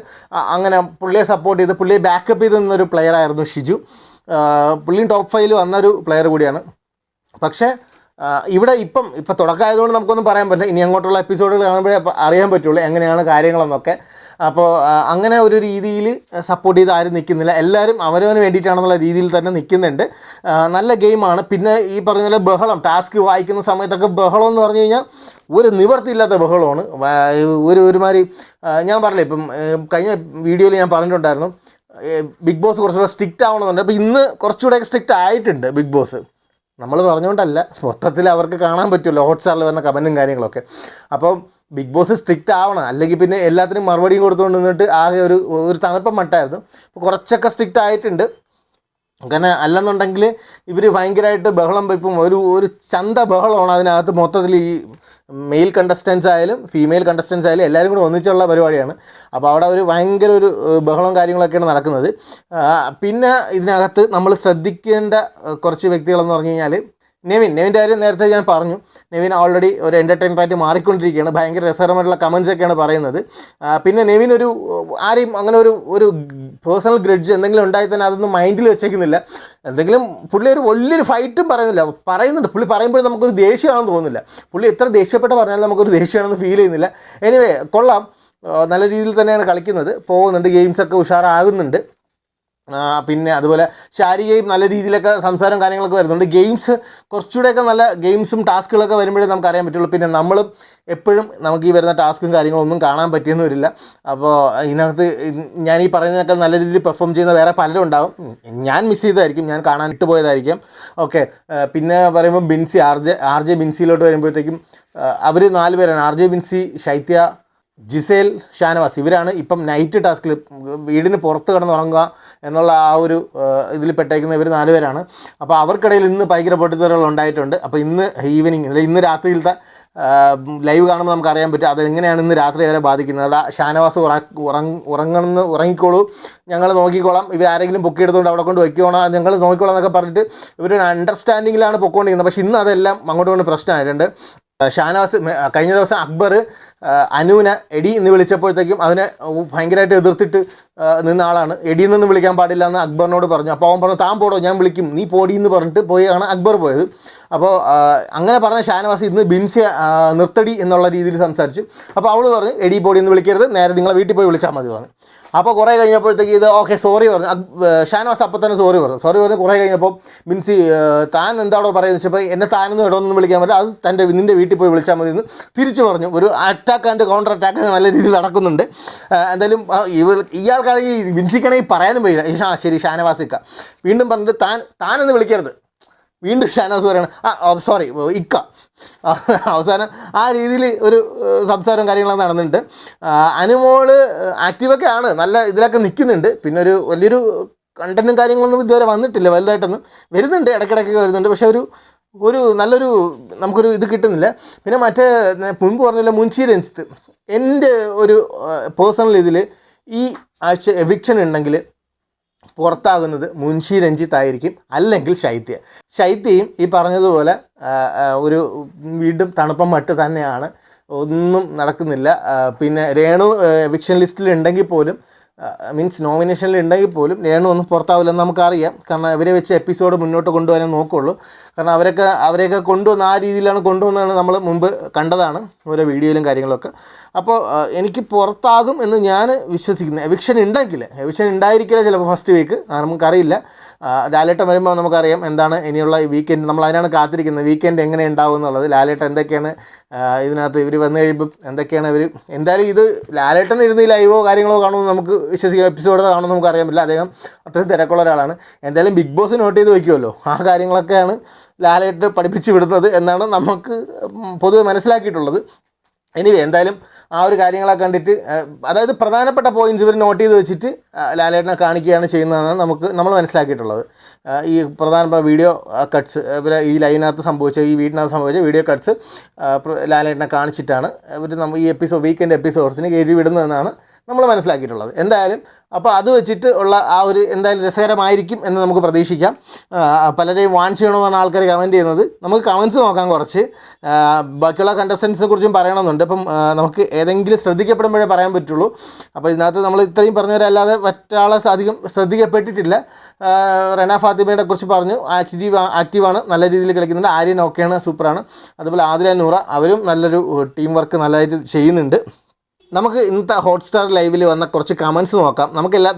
അങ്ങനെ പുള്ളിയെ സപ്പോർട്ട് ചെയ്ത് പുള്ളിയെ ബാക്കപ്പ് ചെയ്ത് നിന്നൊരു പ്ലെയർ ആയിരുന്നു ഷിജു. പുള്ളിയും ടോപ്പ് 5 വന്നൊരു പ്ലെയർ കൂടിയാണ്. പക്ഷേ ഇവിടെ ഇപ്പം തുടക്കമായതുകൊണ്ട് നമുക്കൊന്നും പറയാൻ പറ്റില്ല. ഇനി അങ്ങോട്ടുള്ള എപ്പിസോഡുകൾ കാണുമ്പോഴേ അറിയാൻ പറ്റുള്ളൂ എങ്ങനെയാണ് കാര്യങ്ങളെന്നൊക്കെ. അപ്പോൾ അങ്ങനെ ഒരു രീതിയിൽ സപ്പോർട്ട് ചെയ്ത് ആരും നിൽക്കുന്നില്ല. എല്ലാവരും അവരവന് വേണ്ടിയിട്ടാണെന്നുള്ള രീതിയിൽ തന്നെ നിൽക്കുന്നുണ്ട്. നല്ല ഗെയിമാണ്. പിന്നെ ഈ പറഞ്ഞ പോലെ ബഹളം, ടാസ്ക് വായിക്കുന്ന സമയത്തൊക്കെ ബഹളം എന്ന് പറഞ്ഞു കഴിഞ്ഞാൽ ഒരു നിവർത്തിയില്ലാത്ത ബഹളമാണ്. ഒരുമാതിരി ഞാൻ പറഞ്ഞില്ലേ, ഇപ്പം കഴിഞ്ഞ വീഡിയോയിൽ ഞാൻ പറഞ്ഞിട്ടുണ്ടായിരുന്നു ബിഗ് ബോസ് കുറച്ചുകൂടെ സ്ട്രിക്റ്റ് ആവണമെന്നുണ്ട്. അപ്പോൾ ഇന്ന് കുറച്ചുകൂടെ സ്ട്രിക്റ്റ് ആയിട്ടുണ്ട് ബിഗ് ബോസ്. നമ്മൾ പറഞ്ഞുകൊണ്ടല്ല, മൊത്തത്തിൽ അവർക്ക് കാണാൻ പറ്റുമല്ലോ ഹോട്ട്സ്റ്റാറിൽ വരുന്ന കമൻറ്റും കാര്യങ്ങളൊക്കെ. അപ്പം ബിഗ് ബോസ് സ്ട്രിക്റ്റ് ആവണം, അല്ലെങ്കിൽ പിന്നെ എല്ലാത്തിനും മറുപടിയും കൊടുത്തുകൊണ്ട് നിന്നിട്ട് ആകെ ഒരു തണുപ്പം മട്ടായിരുന്നു. അപ്പോൾ കുറച്ചൊക്കെ സ്ട്രിക്റ്റ് ആയിട്ടുണ്ട്. കാരണം അല്ലെന്നുണ്ടെങ്കിൽ ഇവർ ഭയങ്കരമായിട്ട് ബഹളം വയ്പ്പും ഒരു ചന്ത ബഹളമാണ് അതിനകത്ത് മൊത്തത്തിൽ. ഈ മെയിൽ കണ്ടസ്റ്റൻസ് ആയാലും ഫീമെയിൽ കണ്ടസ്റ്റൻസ് ആയാലും എല്ലാവരും കൂടെ ഒന്നിച്ചുള്ള പരിപാടിയാണ്. അപ്പോൾ അവിടെ ഒരു ഭയങ്കര ഒരു ബഹളവും കാര്യങ്ങളൊക്കെയാണ് നടക്കുന്നത്. പിന്നെ ഇതിനകത്ത് നമ്മൾ ശ്രദ്ധിക്കേണ്ട കുറച്ച് വ്യക്തികളെന്ന് പറഞ്ഞു കഴിഞ്ഞാൽ നെവിൻ്റെ കാര്യം നേരത്തെ ഞാൻ പറഞ്ഞു. നെവിൻ ഓൾറെഡി ഒരു എൻ്റർടൈനറായിട്ട് മാറിക്കൊണ്ടിരിക്കുകയാണ്. ഭയങ്കര രസകരമായിട്ടുള്ള കമൻസൊക്കെയാണ് പറയുന്നത്. പിന്നെ നെവിൻ ആരെയും അങ്ങനെ ഒരു പേഴ്സണൽ ഗ്രഡ്ജ് എന്തെങ്കിലും ഉണ്ടായി തന്നെ അതൊന്നും മൈൻഡിൽ വെച്ചേക്കുന്നില്ല. എന്തെങ്കിലും പുള്ളി ഒരു വലിയൊരു ഫൈറ്റും പറയുന്നുണ്ട്. പുള്ളി പറയുമ്പോൾ നമുക്കൊരു ദേഷ്യമാണെന്ന് തോന്നുന്നില്ല. പുള്ളി എത്ര ദേഷ്യപ്പെട്ട് പറഞ്ഞാലും നമുക്കൊരു ദേഷ്യമാണെന്ന് ഫീൽ ചെയ്യുന്നില്ല. എനിവേ കൊള്ളാം, നല്ല രീതിയിൽ തന്നെയാണ് കളിക്കുന്നത്, പോകുന്നുണ്ട്, ഗെയിംസൊക്കെ ഉഷാറാകുന്നുണ്ട്. പിന്നെ അതുപോലെ ശാരീരികയും നല്ല രീതിയിലൊക്കെ സംസാരം കാര്യങ്ങളൊക്കെ വരുന്നുണ്ട്. ഗെയിംസ് കുറച്ചുകൂടെയൊക്കെ നല്ല ഗെയിംസും ടാസ്കുകളൊക്കെ വരുമ്പോഴേ നമുക്ക് അറിയാൻ പറ്റുള്ളൂ. പിന്നെ നമ്മളും എപ്പോഴും നമുക്ക് ഈ വരുന്ന ടാസ്കും കാര്യങ്ങളൊന്നും കാണാൻ പറ്റിയെന്ന് വരില്ല. അപ്പോൾ ഇതിനകത്ത് ഞാൻ ഈ പറയുന്നതിനൊക്കെ നല്ല രീതിയിൽ പെർഫോം ചെയ്യുന്ന വേറെ പലരും ഉണ്ടാവും. ഞാൻ മിസ് ചെയ്തതായിരിക്കും, ഞാൻ കാണാൻ ഇട്ടുപോയതായിരിക്കും. ഓക്കെ, പിന്നെ പറയുമ്പോൾ ബിൻസി ആർ ജെ ബിൻസിയിലോട്ട് വരുമ്പോഴത്തേക്കും അവർ 4 പേരാണ്. ആർ ജെ ബിൻസി, ശൈത്യ, ജിസേൽ, ഷാനവാസ്. ഇവരാണ് ഇപ്പം നൈറ്റ് ടാസ്കിൽ വീടിന് പുറത്ത് കിടന്നുറങ്ങുക എന്നുള്ള ആ ഒരു ഇതിൽ പെട്ടേക്കുന്ന ഇവർ 4 പേരാണ്. അപ്പോൾ അവർക്കിടയിൽ ഇന്ന് ഭയങ്കര പൊട്ടിത്തെറികൾ ഉണ്ടായിട്ടുണ്ട്. അപ്പോൾ ഇന്ന് ഈവനിങ് ഇന്ന് രാത്രിയിലത്തെ ലൈവ് കാണുമ്പോൾ നമുക്കറിയാൻ പറ്റും അതെങ്ങനെയാണ് ഇന്ന് രാത്രി വരെ ബാധിക്കുന്നത്. അവിടെ ഷാനവാസ് ഉറങ്ങിക്കോളൂ, ഞങ്ങൾ നോക്കിക്കോളാം, ഇവരാരെങ്കിലും പൊക്കിയെടുത്തുകൊണ്ട് അവിടെ കൊണ്ട് വയ്ക്കണോ, ഞങ്ങൾ നോക്കിക്കോളാം എന്നൊക്കെ പറഞ്ഞിട്ട് ഇവരൊരു അണ്ടർസ്റ്റാൻഡിങ്ങിലാണ് പൊക്കോണ്ടിരിക്കുന്നത്. പക്ഷേ ഇന്ന് അതെല്ലാം അങ്ങോട്ട് കൊണ്ട് പ്രശ്നമായിട്ടുണ്ട്. ഷാനവാസ് കഴിഞ്ഞ ദിവസം അക്ബർ അനുവിനെ എടി എന്ന് വിളിച്ചപ്പോഴത്തേക്കും അതിനെ ഭയങ്കരമായിട്ട് എതിർത്തിട്ട് നിന്ന ആളാണ്. എടിയിൽ നിന്ന് വിളിക്കാൻ പാടില്ല എന്ന് അക്ബറിനോട് പറഞ്ഞു. അപ്പോൾ അവൻ പറഞ്ഞു താൻ പോടോ ഞാൻ വിളിക്കും, നീ പോടി എന്ന് പറഞ്ഞിട്ട് പോയാണ് അക്ബർ പോയത്. അപ്പോൾ അങ്ങനെ പറഞ്ഞ ഷാനവാസ് ഇന്ന് ബിൻസി നിർത്തടി എന്നുള്ള രീതിയിൽ സംസാരിച്ചു. അപ്പോൾ അവൾ പറഞ്ഞു എടി പോടി എന്ന് വിളിക്കരുത്, നേരെ നിങ്ങളെ വീട്ടിൽ പോയി വിളിച്ചാൽ മതി പറഞ്ഞു. അപ്പോൾ കുറേ കഴിഞ്ഞപ്പോഴത്തേക്ക് ഇത് ഓക്കെ സോറി പറഞ്ഞു. ഷാനവാസ് അപ്പോൾ തന്നെ സോറി പറഞ്ഞ് കുറേ കഴിഞ്ഞപ്പോൾ ബിൻസി താൻ എന്താണോ പറയുന്നത് വെച്ചപ്പോൾ എന്നെ താനൊന്നും ഇടമൊന്നും വിളിക്കാൻ പറ്റില്ല, അത് നിൻ്റെ വീട്ടിൽ പോയി വിളിച്ചാൽ മതി എന്ന് തിരിച്ചു പറഞ്ഞു. ഒരു അറ്റാക്ക് ആൻഡ് കൗണ്ടർ അറ്റാക്ക് നല്ല രീതിയിൽ നടക്കുന്നുണ്ട്. എന്തായാലും ഇയാൾക്കാണെങ്കിൽ ബിൻസിക്കാണെങ്കിൽ പറയാനും പോയില്ല. ശരി ഷാനവാസിക്ക വീണ്ടും പറഞ്ഞിട്ട് താനെന്ന് വിളിക്കരുത്, വീണ്ടും ഷാനവാസ് പറയണം സോറി ഇക്ക. അവസാനം ആ രീതിയിൽ ഒരു സംസാരവും കാര്യങ്ങളൊക്കെ നടന്നിട്ടുണ്ട്. അനുമോള് ആക്റ്റീവൊക്കെ ആണ്, നല്ല ഇതിലൊക്കെ നിൽക്കുന്നുണ്ട്. പിന്നെ ഒരു വലിയൊരു കണ്ടൻറ്റും കാര്യങ്ങളൊന്നും ഇതുവരെ വന്നിട്ടില്ല, വലുതായിട്ടൊന്നും വരുന്നുണ്ട്, ഇടയ്ക്കിടയ്ക്കൊക്കെ വരുന്നുണ്ട്. പക്ഷേ ഒരു നല്ലൊരു നമുക്കൊരു ഇത് കിട്ടുന്നില്ല. പിന്നെ മറ്റേ മുൻപ് പറഞ്ഞില്ല മുൻഷി രഞ്ജിത്ത്, എൻ്റെ ഒരു പേഴ്സണൽ ഇതിൽ ഈ ആഴ്ച എവിക്ഷൻ ഉണ്ടെങ്കിൽ പുറത്താകുന്നത് മുൻഷി രഞ്ജിത്ത് ആയിരിക്കും, അല്ലെങ്കിൽ ശൈത്യയും ഈ പറഞ്ഞതുപോലെ ഒരു വീണ്ടും തണുപ്പം മട്ട് തന്നെയാണ്, ഒന്നും നടക്കുന്നില്ല. പിന്നെ രേണു എവിക്ഷൻ ലിസ്റ്റിൽ ഉണ്ടെങ്കിൽ പോലും മീൻസ് നോമിനേഷനിൽ ഉണ്ടെങ്കിൽ പോലും രേണു ഒന്നും പുറത്താവില്ലെന്ന് നമുക്കറിയാം. കാരണം ഇവരെ വെച്ച് എപ്പിസോഡ് മുന്നോട്ട് കൊണ്ടുപോകാനേ നോക്കുള്ളൂ. കാരണം അവരെയൊക്കെ കൊണ്ടുവന്ന് ആ രീതിയിലാണ് കൊണ്ടുവന്നതാണ് നമ്മൾ മുമ്പ് കണ്ടതാണ് ഓരോ വീഡിയോയിലും കാര്യങ്ങളൊക്കെ. അപ്പോൾ എനിക്ക് പുറത്താകും എന്ന് ഞാൻ വിശ്വസിക്കുന്നു. എവിക്ഷൻ ഉണ്ടായിരിക്കില്ല ചിലപ്പോൾ ഫസ്റ്റ് വീക്ക്, നമുക്കറിയില്ല. ലാലേട്ടൻ വരുമ്പോൾ നമുക്കറിയാം എന്താണ് ഇനിയുള്ള ഈ വീക്കെൻഡ്, നമ്മൾ അതിനാണ് കാത്തിരിക്കുന്നത്, വീക്കെൻഡ് എങ്ങനെ ഉണ്ടാവും എന്നുള്ളത്. ലാലേട്ടൻ എന്തൊക്കെയാണ് ഇതിനകത്ത് ഇവർ വന്നു കഴിയുമ്പം എന്തൊക്കെയാണ് ഇവർ എന്തായാലും ഇത് ലാലേട്ടൻ ഇരുന്ന് ലൈവോ കാര്യങ്ങളോ കാണുമെന്ന് നമുക്ക് വിശ്വസിക്കാം, എപ്പിസോഡ് കാണുമെന്ന് നമുക്ക് അറിയാൻ പറ്റില്ല. അദ്ദേഹം അത്രയും തിരക്കുള്ള ഒരാളാണ്. എന്തായാലും ബിഗ് ബോസ് നോട്ട് ചെയ്ത് വയ്ക്കുമല്ലോ, ആ കാര്യങ്ങളൊക്കെയാണ് ലാലേട്ട് പഠിപ്പിച്ച് വിടുന്നത് എന്നാണ് നമുക്ക് പൊതുവെ മനസ്സിലാക്കിയിട്ടുള്ളത്. എനിവേ എന്തായാലും ആ ഒരു കാര്യങ്ങളൊക്കെ കണ്ടിട്ട് അതായത് പ്രധാനപ്പെട്ട പോയിൻറ്റ്സ് ഇവർ നോട്ട് ചെയ്ത് വെച്ചിട്ട് ലാലേട്ടനെ കാണിക്കുകയാണ് ചെയ്യുന്നതെന്നാണ് നമ്മൾ മനസ്സിലാക്കിയിട്ടുള്ളത്. ഈ പ്രധാനപ്പെട്ട വീഡിയോ കട്ട്സ് ഇവർ ഈ ലൈനകത്ത് ഈ വീടിനകത്ത് സംഭവിച്ച വീഡിയോ കട്ട്സ് ലാലേട്ടനെ കാണിച്ചിട്ടാണ് ഇവർ ഈ വീക്കെൻഡ് എപ്പിസോഡ്സിന് കയറ്റി വിടുന്നതെന്നാണ് നമ്മൾ മനസ്സിലാക്കിയിട്ടുള്ളത്. എന്തായാലും അപ്പോൾ അത് വെച്ചിട്ട് ഉള്ള ആ ഒരു എന്തായാലും രസകരമായിരിക്കും എന്ന് നമുക്ക് പ്രതീക്ഷിക്കാം. പലരെയും വാൺ ചെയ്യണമെന്നാണ് ആൾക്കാർ കമൻറ്റ് ചെയ്യുന്നത്. നമുക്ക് കമൻസ് നോക്കാം കുറച്ച്. ബാക്കിയുള്ള കണ്ടസ്റ്റൻസിനെ കുറിച്ചും പറയണമെന്നുണ്ട്. അപ്പം നമുക്ക് ഏതെങ്കിലും ശ്രദ്ധിക്കപ്പെടുമ്പോഴേ പറയാൻ പറ്റുള്ളൂ. അപ്പോൾ ഇതിനകത്ത് നമ്മൾ ഇത്രയും പറഞ്ഞവരല്ലാതെ മറ്റാളെ അധികം ശ്രദ്ധിക്കപ്പെട്ടിട്ടില്ല. റെന ഫാത്തിമയെ കുറിച്ച് പറഞ്ഞു, ആക്റ്റീവാണ്, നല്ല രീതിയിൽ കളിക്കുന്നുണ്ട്. ആര്യൻ ഓക്കെയാണ്, സൂപ്പറാണ്. അതുപോലെ ആദില നൂറ, അവരും നല്ലൊരു ടീം വർക്ക് നല്ലതായിട്ട് ചെയ്യുന്നുണ്ട്. നമുക്ക് ഇന്നത്തെ ഹോട്ട്സ്റ്റാർ ലൈവിൽ വന്ന കുറച്ച് കമൻസ് നോക്കാം.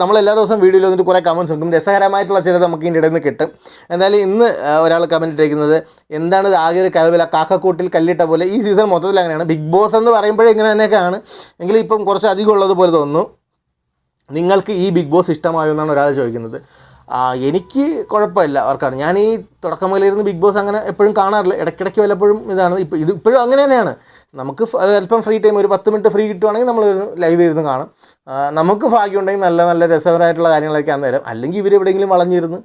നമ്മളെല്ലാ ദിവസവും വീഡിയോയിൽ വന്നിട്ട് കുറേ കമൻസ് നോക്കും, രസകരമായിട്ടുള്ള ചിലത് നമുക്ക് ഇതിൻ്റെ ഇടയിൽ നിന്ന് കിട്ടും. എന്തായാലും ഇന്ന് ഒരാൾ കമൻറ്റ് ഇട്ടിരിക്കുന്നത് എന്താണ് ആകെ ഒരു കലവില കാക്കക്കൂട്ടിൽ കല്ലിട്ട പോലെ. ഈ സീസൺ മൊത്തത്തിൽ അങ്ങനെയാണ്. ബിഗ് ബോസ് എന്ന് പറയുമ്പോഴേ ഇങ്ങനെ തന്നെയൊക്കെയാണ്, എങ്കിലും ഇപ്പം കുറച്ച് അധികം ഉള്ളതുപോലെ തോന്നുന്നു. നിങ്ങൾക്ക് ഈ ബിഗ് ബോസ് ഇഷ്ടമായോ എന്നാണ് ഒരാൾ ചോദിക്കുന്നത്. എനിക്ക് കുഴപ്പമില്ല, അവർക്കാണ്. ഞാൻ ഈ തുടക്കം മുതലിരുന്ന് ബിഗ് ബോസ് അങ്ങനെ എപ്പോഴും കാണാറില്ല, ഇടയ്ക്കിടയ്ക്ക് വല്ലപ്പോഴും ഇതാണ്. ഇപ്പോഴും അങ്ങനെ തന്നെയാണ്. നമുക്ക് അല്പം ഫ്രീ ടൈം ഒരു 10 മിനിറ്റ് ഫ്രീ കിട്ടുവാണെങ്കിൽ നമ്മൾ ലൈവ് ഇരുന്ന് കാണും. നമുക്ക് ഭാഗ്യമുണ്ടെങ്കിൽ നല്ല നല്ല രസകരമായിട്ടുള്ള കാര്യങ്ങളൊക്കെ അന്നേരം, അല്ലെങ്കിൽ ഇവരെവിടെയെങ്കിലും വളഞ്ഞിരുന്ന്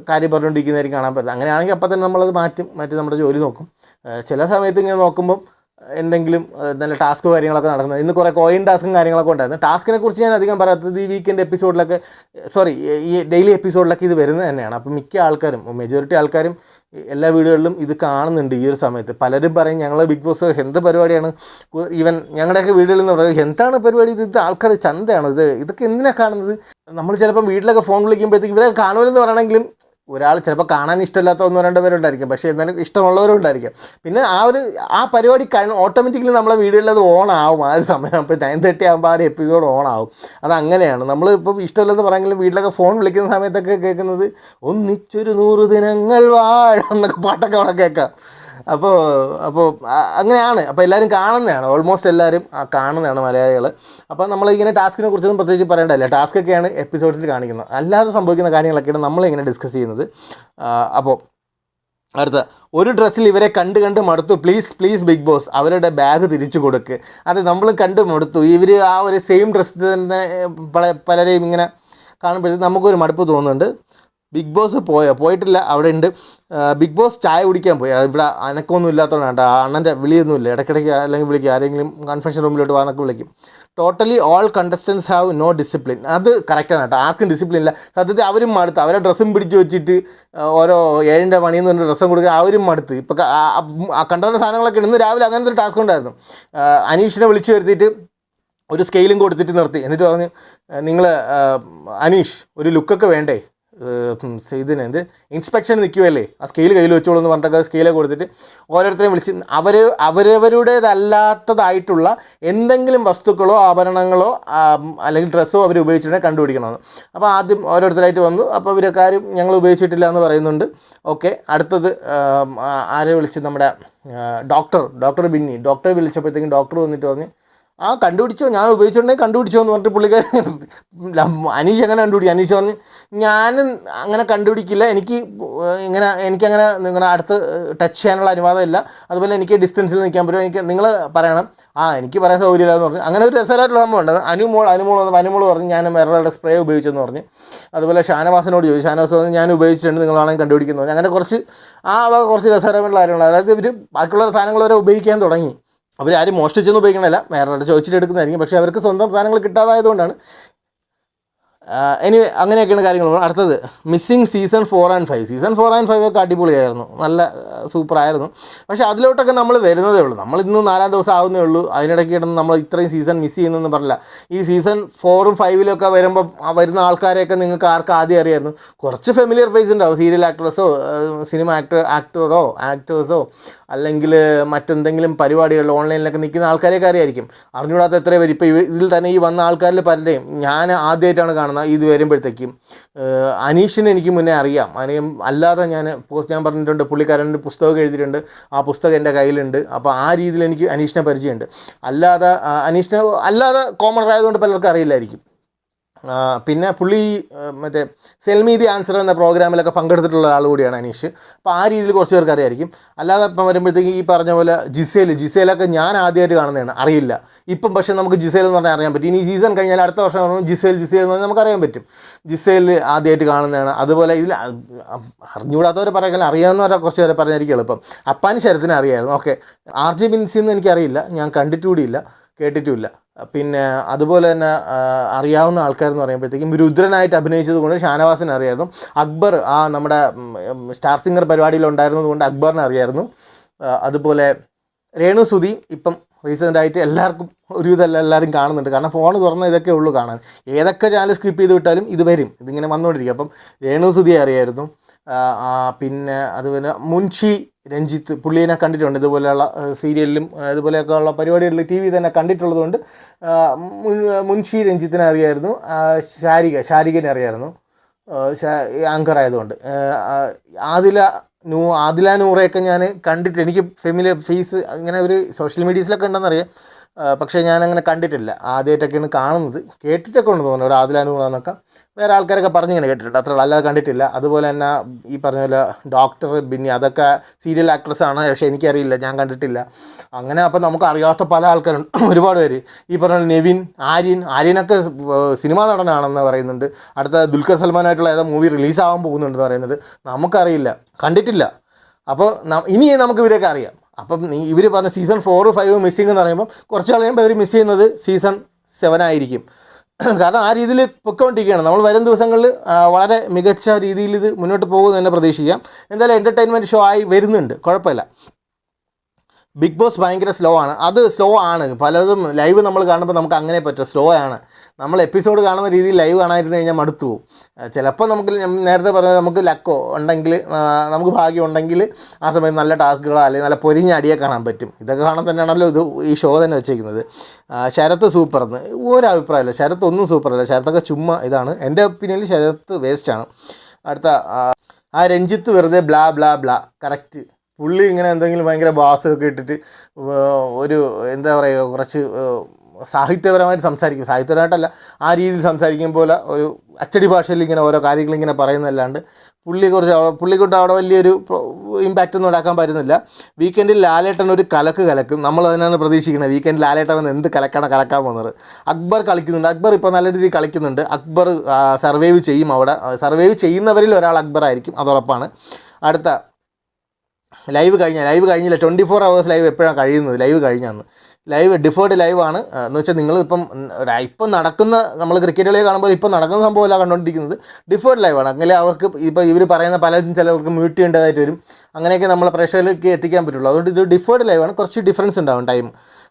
കാര്യം പറഞ്ഞുകൊണ്ടിരിക്കുന്നതായിരിക്കും കാണാൻ പറ്റുന്നത്. അങ്ങനെയാണെങ്കിൽ അപ്പം തന്നെ നമ്മളത് മാറ്റി നമ്മുടെ ജോലി നോക്കും. ചില സമയത്ത് ഇങ്ങനെ നോക്കുമ്പം എന്തെങ്കിലും നല്ല ടാസ്കോ കാര്യങ്ങളൊക്കെ നടക്കുന്നത്. ഇന്ന് കുറേ കോയിൻ ടാസ്കും കാര്യങ്ങളൊക്കെ ഉണ്ടായിരുന്നു. ടാസ്കിനെ കുറിച്ച് ഞാൻ അധികം പറയാത്തത് ഈ വീക്കെൻഡ് എപ്പിസോഡിലൊക്കെ ഈ ഡെയിലി എപ്പിസോഡിലൊക്കെ ഇത് വരുന്നത് തന്നെയാണ്. അപ്പം മിക്ക ആൾക്കാരും, മെജോറിറ്റി ആൾക്കാരും എല്ലാ വീടുകളിലും ഇത് കാണുന്നുണ്ട് ഈ ഒരു സമയത്ത്. പലരും പറയും ഞങ്ങൾ ബിഗ് ബോസ് എന്ത് പരിപാടിയാണ്, ഈവൻ ഞങ്ങളുടെയൊക്കെ വീടുകളിൽ നിന്ന് പറയും എന്താണ് പരിപാടി, ഇത് ആൾക്കാർ ചന്തയാണോ, ഇതൊക്കെ എന്തിനാണ് കാണുന്നത്. നമ്മൾ ചിലപ്പം വീട്ടിലൊക്കെ ഫോൺ വിളിക്കുമ്പോഴത്തേക്ക് ഇവരെ കാണുമല്ലെന്ന് പറയണമെങ്കിലും ഒരാൾ ചിലപ്പോൾ കാണാൻ ഇഷ്ടമില്ലാത്ത 1-2 പേരുണ്ടായിരിക്കും, പക്ഷേ എന്നാലും ഇഷ്ടമുള്ളവരും ഉണ്ടായിരിക്കും. പിന്നെ ആ പരിപാടി ഓട്ടോമാറ്റിക്കലി നമ്മളെ വീടുകളിൽ അത് ഓൺ ആവും. ആ ഒരു സമയം അപ്പോൾ 9:30 ആകുമ്പോൾ ആ ഒരു എപ്പിസോഡ് ഓൺ ആവും. അതങ്ങനെയാണ്. നമ്മൾ ഇപ്പോൾ ഇഷ്ടമില്ലെന്ന് പറയുമെങ്കിലും വീട്ടിലൊക്കെ ഫോൺ വിളിക്കുന്ന സമയത്തൊക്കെ കേൾക്കുന്നത് ഒന്നിച്ചൊരു 100 ദിനങ്ങൾ വാഴ എന്നൊക്കെ പാട്ടൊക്കെ അവിടെ കേൾക്കാം. അപ്പോൾ അങ്ങനെയാണ്. അപ്പോൾ എല്ലാവരും കാണുന്നതാണ്, ഓൾമോസ്റ്റ് എല്ലാവരും കാണുന്നതാണ് മലയാളികൾ. അപ്പോൾ നമ്മളിങ്ങനെ ടാസ്കിനെ കുറിച്ചൊന്നും പ്രത്യേകിച്ച് പറയേണ്ടതില്ല. ടാസ്കൊക്കെയാണ് എപ്പിസോഡ്സിൽ കാണിക്കുന്നത്. അല്ലാതെ സംഭവിക്കുന്ന കാര്യങ്ങളൊക്കെയാണ് നമ്മളിങ്ങനെ ഡിസ്കസ് ചെയ്യുന്നത്. അപ്പോൾ അടുത്ത ഒരു ഡ്രസ്സിൽ ഇവരെ കണ്ട് മടുത്തു, പ്ലീസ് ബിഗ് ബോസ് അവരുടെ ബാഗ് തിരിച്ചു കൊടുക്ക്. അത് നമ്മൾ കണ്ട് മടുത്തു. ഇവർ ആ ഒരു സെയിം ഡ്രസ്സ് തന്നെ പലരെയും ഇങ്ങനെ കാണുമ്പോഴത്തേക്ക് നമുക്കൊരു മടുപ്പ് തോന്നുന്നുണ്ട്. ബിഗ് ബോസ് പോയിട്ടില്ല, അവിടെ ഉണ്ട്. ബിഗ് ബോസ് ചായ കുടിക്കാൻ പോയി. ഇവിടെ അനക്കമൊന്നും ഇല്ലാത്തതുകൊണ്ടാണ്, അണ്ണൻ്റെ വിളിയൊന്നുമില്ല. ഇടയ്ക്കിടയ്ക്ക് അല്ലെങ്കിൽ വിളിക്കും, ആരെങ്കിലും കൺഫെഷൻ റൂമിലോട്ട് വാന്നൊക്കെ വിളിക്കും. Totally all contestants have no discipline. അത് കറക്റ്റാണ് കേട്ടോ, ആർക്കും ഡിസിപ്ലിൻ ഇല്ല. സത്യത്തിൽ അവരും മടുത്ത്, അവരെ ഡ്രസ്സും പിടിച്ച് വെച്ചിട്ട് ഓരോ 7ന്റെ പണിയെന്ന് പറഞ്ഞിട്ട് ഡ്രസ്സും കൊടുക്കുക, അവരും മടുത്ത്. ഇപ്പോൾ കണ്ടുവന്ന സാധനങ്ങളൊക്കെ ഇന്ന് രാവിലെ അങ്ങനത്തെ ഒരു ടാസ്ക് ഉണ്ടായിരുന്നു. അനീഷിനെ വിളിച്ച് വരുത്തിയിട്ട് ഒരു സ്കെയിലും കൊടുത്തിട്ട് നിർത്തി. എന്നിട്ട് പറഞ്ഞ് നിങ്ങൾ അനീഷ് ഒരു ലുക്കൊക്കെ വേണ്ടേ, ഇതിനെന്ത് ഇൻസ്പെക്ഷൻ നിൽക്കുമല്ലേ, ആ സ്കെയിൽ കയ്യിൽ വെച്ചോളൂ എന്ന് പറഞ്ഞിട്ടൊക്കെ സ്കെയിലൊക്കെ കൊടുത്തിട്ട് ഓരോരുത്തരെയും വിളിച്ച് അവരവരുടേതല്ലാത്തതായിട്ടുള്ള എന്തെങ്കിലും വസ്തുക്കളോ ആഭരണങ്ങളോ അല്ലെങ്കിൽ ഡ്രസ്സോ അവർ ഉപയോഗിച്ചിട്ടുണ്ടെങ്കിൽ കണ്ടുപിടിക്കണമെന്ന്. അപ്പോൾ ആദ്യം ഓരോരുത്തരായിട്ട് വന്നു. അപ്പോൾ ഇവരൊക്കാരും ഞങ്ങൾ ഉപയോഗിച്ചിട്ടില്ല എന്ന് പറയുന്നുണ്ട്. ഓക്കെ, അടുത്തത് ആരെ വിളിച്ച്, നമ്മുടെ ഡോക്ടർ ബിന്നി. ഡോക്ടറെ വിളിച്ചപ്പോഴത്തേക്കും ഡോക്ടർ വന്നിട്ട് പറഞ്ഞ് കണ്ടുപിടിച്ചോ, ഞാൻ ഉപയോഗിച്ചിട്ടുണ്ടെങ്കിൽ കണ്ടുപിടിച്ചോ എന്ന് പറഞ്ഞിട്ട് പുള്ളിക്കാരൻ അനീഷ് എങ്ങനെ കണ്ടുപിടിക്കും. അനീഷ് പറഞ്ഞു ഞാനും അങ്ങനെ കണ്ടുപിടിക്കില്ല, എനിക്കങ്ങനെ നിങ്ങളുടെ അടുത്ത് ടച്ച് ചെയ്യാനുള്ള അനുവാദമില്ല, അതുപോലെ എനിക്ക് ഡിസ്റ്റൻസിൽ നിൽക്കാൻ പറ്റും, എനിക്ക് നിങ്ങൾ പറയണം. എനിക്ക് പറയാൻ സൗകര്യമില്ല എന്ന് പറഞ്ഞു. അങ്ങനെ ഒരു രസകരമായിട്ടുള്ള സംഭവം ഉണ്ട്. അനുമോൾ പറഞ്ഞു ഞാൻ വേറെ സ്പ്രേ ഉപയോഗിച്ചെന്ന് പറഞ്ഞു. അതുപോലെ ഷാനവാസിനോട് ചോദിച്ചു. ഷാനവാസ് പറഞ്ഞു ഞാൻ ഉപയോഗിച്ചിട്ടുണ്ട്, നിങ്ങളാണെങ്കിൽ കണ്ടുപിടിക്കുന്നത് പറഞ്ഞു. അങ്ങനെ കുറച്ച് രസകരമായിട്ടുള്ള കാര്യങ്ങൾ. അതായത് ഇവർ ബാക്കിയുള്ള സാധനങ്ങൾ വരെ ഉപയോഗിക്കാൻ തുടങ്ങി. അവരാരും മോഷ്ടിച്ചൊന്നും ഉപയോഗിക്കണമല്ല, വേറെ ചോദിച്ചിട്ട് എടുക്കുന്നതായിരിക്കും. പക്ഷേ അവർക്ക് സ്വന്തം സാധനങ്ങൾ കിട്ടാതായതുകൊണ്ടാണ്. എനിവേ അങ്ങനെയൊക്കെയാണ് കാര്യങ്ങൾ. അടുത്തത് missing season 4 and 5. Season 4 and 5 ഒക്കെ അടിപൊളിയായിരുന്നു, നല്ല സൂപ്പറായിരുന്നു. പക്ഷേ അതിലോട്ടൊക്കെ നമ്മൾ വരുന്നതേ ഉള്ളൂ. നമ്മളിന്ന് 4-ാം ദിവസം ആവുന്നേ ഉള്ളൂ. അതിനിടയ്ക്ക് കിടന്ന് നമ്മൾ ഇത്രയും സീസൺ മിസ് ചെയ്യുന്നതെന്ന് പറഞ്ഞില്ല. ഈ സീസൺ 4 ഉം 5 വരുമ്പോൾ വരുന്ന ആൾക്കാരെയൊക്കെ നിങ്ങൾക്ക് ആർക്കും ആദ്യം അറിയായിരുന്നു. കുറച്ച് ഫെമിലിയർ ഫേസ് ഉണ്ടാവും, സീരിയൽ ആക്ട്രസോ സിനിമ ആക്ടേഴ്സോ അല്ലെങ്കിൽ മറ്റെന്തെങ്കിലും പരിപാടികളിൽ ഓൺലൈനിലൊക്കെ നിൽക്കുന്ന ആൾക്കാരെയൊക്കെ അറിയായിരിക്കും. അറിഞ്ഞുകൂടാത്ത എത്ര പേര്. ഇപ്പോൾ ഇതിൽ തന്നെ ഈ വന്ന ആൾക്കാരിൽ പലരെയും ഞാൻ ആദ്യമായിട്ടാണ് കാണുന്നത്. ഇത് വരുമ്പോഴത്തേക്കും അനീഷിനെ എനിക്ക് മുന്നേ അറിയാം. അല്ലാതെ ഞാൻ പറഞ്ഞിട്ടുണ്ട്, പുള്ളിക്കാരൻ്റെ പുസ്തകമൊക്കെ എഴുതിയിട്ടുണ്ട്, ആ പുസ്തകം എൻ്റെ കയ്യിലുണ്ട്. അപ്പോൾ ആ രീതിയിൽ എനിക്ക് അനീഷിനെ പരിചയമുണ്ട്. അല്ലാതെ കോമൺ ആയതുകൊണ്ട് പലർക്കും അറിയില്ലായിരിക്കും. പിന്നെ പുള്ളി മറ്റേ സെൽമി ദി ആൻസർ എന്ന പ്രോഗ്രാമിലൊക്കെ പങ്കെടുത്തിട്ടുള്ള ആൾ കൂടിയാണ് അനീഷ്. അപ്പോൾ ആ രീതിയിൽ കുറച്ച് പേർക്ക് അറിയായിരിക്കും. അല്ലാതെ ഇപ്പം വരുമ്പോഴത്തേക്ക് ഈ പറഞ്ഞ പോലെ ജിസേലൊക്കെ ഞാൻ ആദ്യമായിട്ട് കാണുന്നതാണ്, അറിയില്ല. ഇപ്പം പക്ഷേ നമുക്ക് ജിസേൽ എന്ന് പറഞ്ഞാൽ അറിയാൻ പറ്റും. ഇനി സീസൺ കഴിഞ്ഞാൽ അടുത്ത വർഷം പറഞ്ഞാൽ ജിസേൽ എന്ന് പറഞ്ഞാൽ നമുക്കറിയാൻ പറ്റും. ജിസേൽ ആദ്യമായിട്ട് കാണുന്നതാണ്. അതുപോലെ ഇതിൽ അറിഞ്ഞുകൂടാത്തവരെ പറയാൻ അറിയാവുന്നവരെ കുറച്ച് പേരെ പറഞ്ഞായിരിക്കും എളുപ്പം. അപ്പാനി ശരത്തിനെ അറിയായിരുന്നു. ഓക്കെ, RJ ബിൻസിന്ന് എനിക്കറിയില്ല, ഞാൻ കണ്ടിട്ടുകൂടിയില്ല, കേട്ടിട്ടുമില്ല. പിന്നെ അതുപോലെ തന്നെ അറിയാവുന്ന ആൾക്കാരെന്ന് പറയുമ്പോഴത്തേക്കും രുദ്രനായിട്ട് അഭിനയിച്ചത് കൊണ്ട് ഷാനവാസിനെ അറിയായിരുന്നു. അക്ബർ നമ്മുടെ സ്റ്റാർ സിംഗർ പരിപാടിയിലുണ്ടായിരുന്നത് കൊണ്ട് അക്ബറിനെ അറിയായിരുന്നു. അതുപോലെ രേണു സുധി ഇപ്പം റീസെൻ്റായിട്ട് എല്ലാവർക്കും എല്ലാവരും കാണുന്നുണ്ട്. കാരണം ഫോൺ തുറന്ന ഇതൊക്കെ ഉള്ളൂ കാണാൻ. ഏതൊക്കെ ചാനൽ സ്കിപ്പ് ചെയ്ത് വിട്ടാലും ഇത് വരും, ഇതിങ്ങനെ വന്നുകൊണ്ടിരിക്കും. അപ്പം രേണു സുധിയെ അറിയായിരുന്നു. പിന്നെ അതുപോലെ മുൻഷി രഞ്ജിത്ത്, പുള്ളിയെ കണ്ടിട്ടുണ്ട് ഇതുപോലെയുള്ള സീരിയലിലും ഇതുപോലെയൊക്കെ ഉള്ള പരിപാടികളിൽ TV തന്നെ കണ്ടിട്ടുള്ളത് കൊണ്ട് മുൻഷി രഞ്ജിത്തിനെ അറിയായിരുന്നു. ശാരികനെ അറിയായിരുന്നു, ആങ്കർ ആയതുകൊണ്ട്. ആദില നൂറയൊക്കെ ഞാൻ കണ്ടിട്ട് എനിക്ക് ഫെമിലിയർ ഫേസ് ഇങ്ങനെ ഒരു സോഷ്യൽ മീഡിയസിലൊക്കെ ഉണ്ടെന്നറിയാം. പക്ഷേ ഞാനങ്ങനെ കണ്ടിട്ടില്ല, ആദ്യമായിട്ടൊക്കെയാണ് കാണുന്നത്. കേട്ടിട്ടൊക്കെ ഉണ്ട് തോന്നുന്നു, ഇവിടെ ആദിലാനൂറാന്നൊക്കെ വേറെ ആൾക്കാരൊക്കെ പറഞ്ഞിങ്ങനെ കേട്ടിട്ടുണ്ട്, അത്ര അല്ലാതെ കണ്ടിട്ടില്ല. അതുപോലെ തന്നെ ഈ പറഞ്ഞ പോലെ ഡോക്ടർ ബിന്നി, അതൊക്കെ സീരിയൽ ആക്ട്രസ്സാണ്, പക്ഷേ എനിക്കറിയില്ല, ഞാൻ കണ്ടിട്ടില്ല. അങ്ങനെ അപ്പോൾ നമുക്ക് അറിയാത്ത പല ആൾക്കാരുണ്ട്, ഒരുപാട് പേര്. ഈ പറഞ്ഞ നെവിൻ, ആര്യനൊക്കെ സിനിമാ നടനാണെന്ന് പറയുന്നുണ്ട്. അടുത്ത ദുൽഖർ സൽമാനായിട്ടുള്ള ഏതോ മൂവി റിലീസാകാൻ പോകുന്നുണ്ടെന്ന് പറയുന്നുണ്ട്, നമുക്കറിയില്ല, കണ്ടിട്ടില്ല. അപ്പോൾ ഇനി നമുക്ക് ഇവരെയൊക്കെ അറിയാം. അപ്പം ഇവർ പറഞ്ഞ സീസൺ 4, 5 മിസ്സിംഗ് എന്ന് പറയുമ്പോൾ കുറച്ച് കഴിയുമ്പോൾ ഇവർ മിസ് ചെയ്യുന്നത് സീസൺ 7 ആയിരിക്കും. കാരണം ആ രീതിയിൽ പൊയ്ക്കൊണ്ടിരിക്കുകയാണ്. നമ്മൾ വരും ദിവസങ്ങളിൽ വളരെ മികച്ച രീതിയിൽ ഇത് മുന്നോട്ട് പോകുമെന്ന് തന്നെ പ്രതീക്ഷിക്കാം. എന്തായാലും എൻ്റർടൈൻമെൻറ്റ് ഷോ ആയി വരുന്നുണ്ട്, കുഴപ്പമില്ല. ബിഗ് ബോസ് ഭയങ്കര സ്ലോ ആണ്, അത് സ്ലോ ആണ്. പലതും ലൈവ് നമ്മൾ കാണുമ്പോൾ നമുക്ക് അങ്ങനെ പറ്റും, സ്ലോ ആണ്. നമ്മൾ എപ്പിസോഡ് കാണുന്ന രീതിയിൽ ലൈവ് കാണാതിരുന്ന് കഴിഞ്ഞാൽ മടുത്തു പോകും. ചിലപ്പോൾ നമുക്ക് നേരത്തെ പറഞ്ഞത് നമുക്ക് ലക്കോ ഉണ്ടെങ്കിൽ, നമുക്ക് ഭാഗ്യം ഉണ്ടെങ്കിൽ ആ സമയത്ത് നല്ല ടാസ്കുകളോ അല്ലെങ്കിൽ നല്ല പൊരിഞ്ഞ അടിയെ കാണാൻ പറ്റും. ഇതൊക്കെ കാണാൻ തന്നെയാണല്ലോ ഇത് ഈ ഷോ തന്നെ വെച്ചേക്കുന്നത്. ശരത്ത് സൂപ്പർന്ന് ഒരഭിപ്രായമില്ല, ശരത്ത് ഒന്നും സൂപ്പറല്ല, ശരത്തൊക്കെ ചുമ്മാ ഇതാണ്. എൻ്റെ ഒപ്പീനിയനിൽ ശരത്ത് വേസ്റ്റാണ്. അടുത്ത ആ രഞ്ജിത്ത് വെറുതെ ബ്ലാ ബ്ലാ ബ്ലാ, കറക്റ്റ്. പുള്ളി ഇങ്ങനെ എന്തെങ്കിലും ഭയങ്കര ബാസൊക്കെ ഇട്ടിട്ട് ഒരു എന്താ പറയുക, കുറച്ച് സാഹിത്യപരമായിട്ട് സംസാരിക്കും, സാഹിത്യപരമായിട്ടല്ല, ആ രീതിയിൽ സംസാരിക്കും പോലെ ഒരു അച്ചടി ഭാഷയിൽ ഇങ്ങനെ ഓരോ കാര്യങ്ങളിങ്ങനെ പറയുന്നതല്ലാണ്ട് പുള്ളിക്കൊണ്ട് അവിടെ വലിയൊരു ഇമ്പാക്റ്റ് ഒന്നും ഉണ്ടാക്കാൻ പറ്റുന്നില്ല. വീക്കെൻഡിൽ ലാലേട്ടൻ ഒരു കലക്കും, നമ്മൾ അതിനാണ് പ്രതീക്ഷിക്കുന്നത്. വീക്കെൻഡിൽ ലാലേട്ടൻ വന്ന് എന്ത് കലക്കാൻ പോകുന്നത്. അക്ബർ കളിക്കുന്നുണ്ട്, അക്ബർ ഇപ്പോൾ നല്ല രീതിയിൽ കളിക്കുന്നുണ്ട്. അക്ബർ സർവൈവ് ചെയ്യും, അവിടെ സർവൈവ് ചെയ്യുന്നവരിൽ ഒരാൾ അക്ബർ ആയിരിക്കും, അതുറപ്പാണ്. അടുത്ത ലൈവ് കഴിഞ്ഞില്ല, 24 hours ലൈവ് എപ്പോഴാണ് കഴിയുന്നത്, ലൈവ് കഴിഞ്ഞാന്ന്. ലൈവ് ഡിഫേർഡ് ലൈവാണ് എന്ന് വെച്ചാൽ നിങ്ങൾ ഇപ്പം നടക്കുന്ന, നമ്മൾ ക്രിക്കറ്റ് കളി കാണുമ്പോൾ ഇപ്പം നടക്കുന്ന സംഭവമല്ല കണ്ടുകൊണ്ടിരിക്കുന്നത്, ഡിഫേർഡ് ലൈവാണ്. അങ്ങനെ അവർക്ക് ഇപ്പോൾ ഇവർ പറയുന്ന പലരും ചിലവർക്ക് മ്യൂട്ട് ചെയ്യേണ്ടതായിട്ട് വരും, അങ്ങനെയൊക്കെ നമ്മളെ പ്രേക്ഷകരിലേക്ക് എത്തിക്കാൻ പറ്റുള്ളൂ. അതുകൊണ്ട് ഇത് ഡിഫേർഡ് ലൈവാണ്, കുറച്ച് ഡിഫറൻസ് ഉണ്ടാവും ടൈം,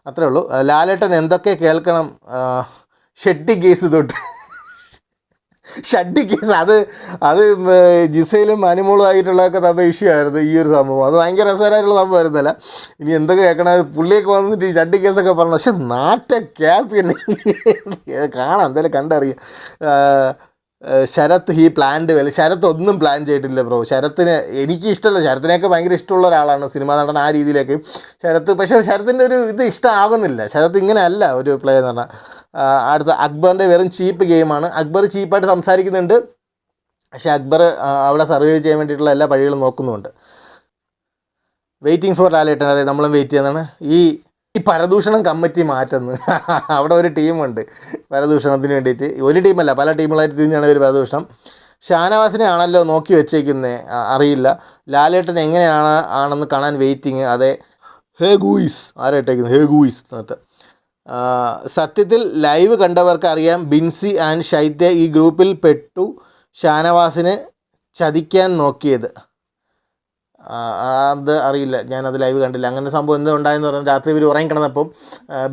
അത്രേ ഉള്ളൂ. ലാലേട്ടൻ എന്തൊക്കെ കേൾക്കണം, ഷെട്ടി കേസ് തൊട്ട് ഷഡ്ഡി കേസ്, അത് ജിസയിലും അനിമോളും ആയിട്ടുള്ളതൊക്കെ തമ്മിൽ ഇഷ്യൂ ആയിരുന്നു ഈ ഒരു സംഭവം. അത് ഭയങ്കര രസകരമായിട്ടുള്ള സംഭവം ആയിരുന്നല്ല. ഇനി എന്തൊക്കെ കേൾക്കണം, പുള്ളിയൊക്കെ വന്നിട്ട് ഈ ഷഡ്ഡി കേസൊക്കെ പറഞ്ഞു, പക്ഷെ നാട്ട കേസ് തന്നെ കാണാം, എന്തായാലും കണ്ടറിയാം. ശരത്ത് പ്ലാൻഡ് ശരത്ത് ഒന്നും പ്ലാൻ ചെയ്തിട്ടില്ല ബ്രോ. ശരത്തിന് എനിക്ക് ഇഷ്ടമല്ല, ശരത്തിനെയൊക്കെ ഭയങ്കര ഇഷ്ടമുള്ള ഒരാളാണ്, സിനിമാ നടൻ ആ രീതിയിലേക്ക് ശരത്ത്. പക്ഷേ ശരത്തിൻ്റെ ഒരു ഇത് ഇഷ്ടമാകുന്നില്ല, ശരത്ത് ഇങ്ങനെ അല്ല ഒരു പ്ലേ എന്ന് പറഞ്ഞാൽ. അടുത്ത അക്ബറിൻ്റെ വെറും ചീപ്പ് ഗെയിമാണ്. അക്ബർ ചീപ്പായിട്ട് സംസാരിക്കുന്നുണ്ട്, പക്ഷേ അക്ബർ അവിടെ സർവൈവ് ചെയ്യാൻ വേണ്ടിയിട്ടുള്ള എല്ലാ വഴികളും നോക്കുന്നുമുണ്ട്. വെയിറ്റിംഗ് ഫോർ ലാലേട്ടൻ, അതെ നമ്മളും വെയിറ്റ് ചെയ്യുന്നതാണ്. ഈ പരദൂഷണം കമ്മിറ്റി മാറ്റുന്നു, അവിടെ ഒരു ടീമുണ്ട് പരദൂഷണത്തിന് വേണ്ടിയിട്ട്, ഒരു ടീമല്ല പല ടീമുകളായിട്ട് തിരിഞ്ഞാണ് ഒരു പരദൂഷണം. ഷാനവാസിനെ ആണല്ലോ നോക്കി വെച്ചേക്കുന്നത്, അറിയില്ല. ലാലേട്ടൻ ആണെന്ന് കാണാൻ വെയിറ്റിങ്. അതെ, ഹേ ഗൂയിസ് ആരായിട്ടേക്കുന്നത്, ഹേ ഗൂയിസ് നേരത്തെ. സത്യത്തിൽ ലൈവ് കണ്ടവർക്ക് അറിയാം, ബിൻസി ആൻഡ് ഷൈത്യ ഈ ഗ്രൂപ്പിൽ പെട്ടു ഷാനവാസിനെ ചതിക്കാൻ നോക്കിയത്. അത് അറിയില്ല, ഞാനത് ലൈവ് കണ്ടില്ല. അങ്ങനെ സംഭവം എന്തോ ഉണ്ടായെന്ന് പറഞ്ഞാൽ രാത്രി ഇവർ ഉറങ്ങിക്കിടന്നപ്പം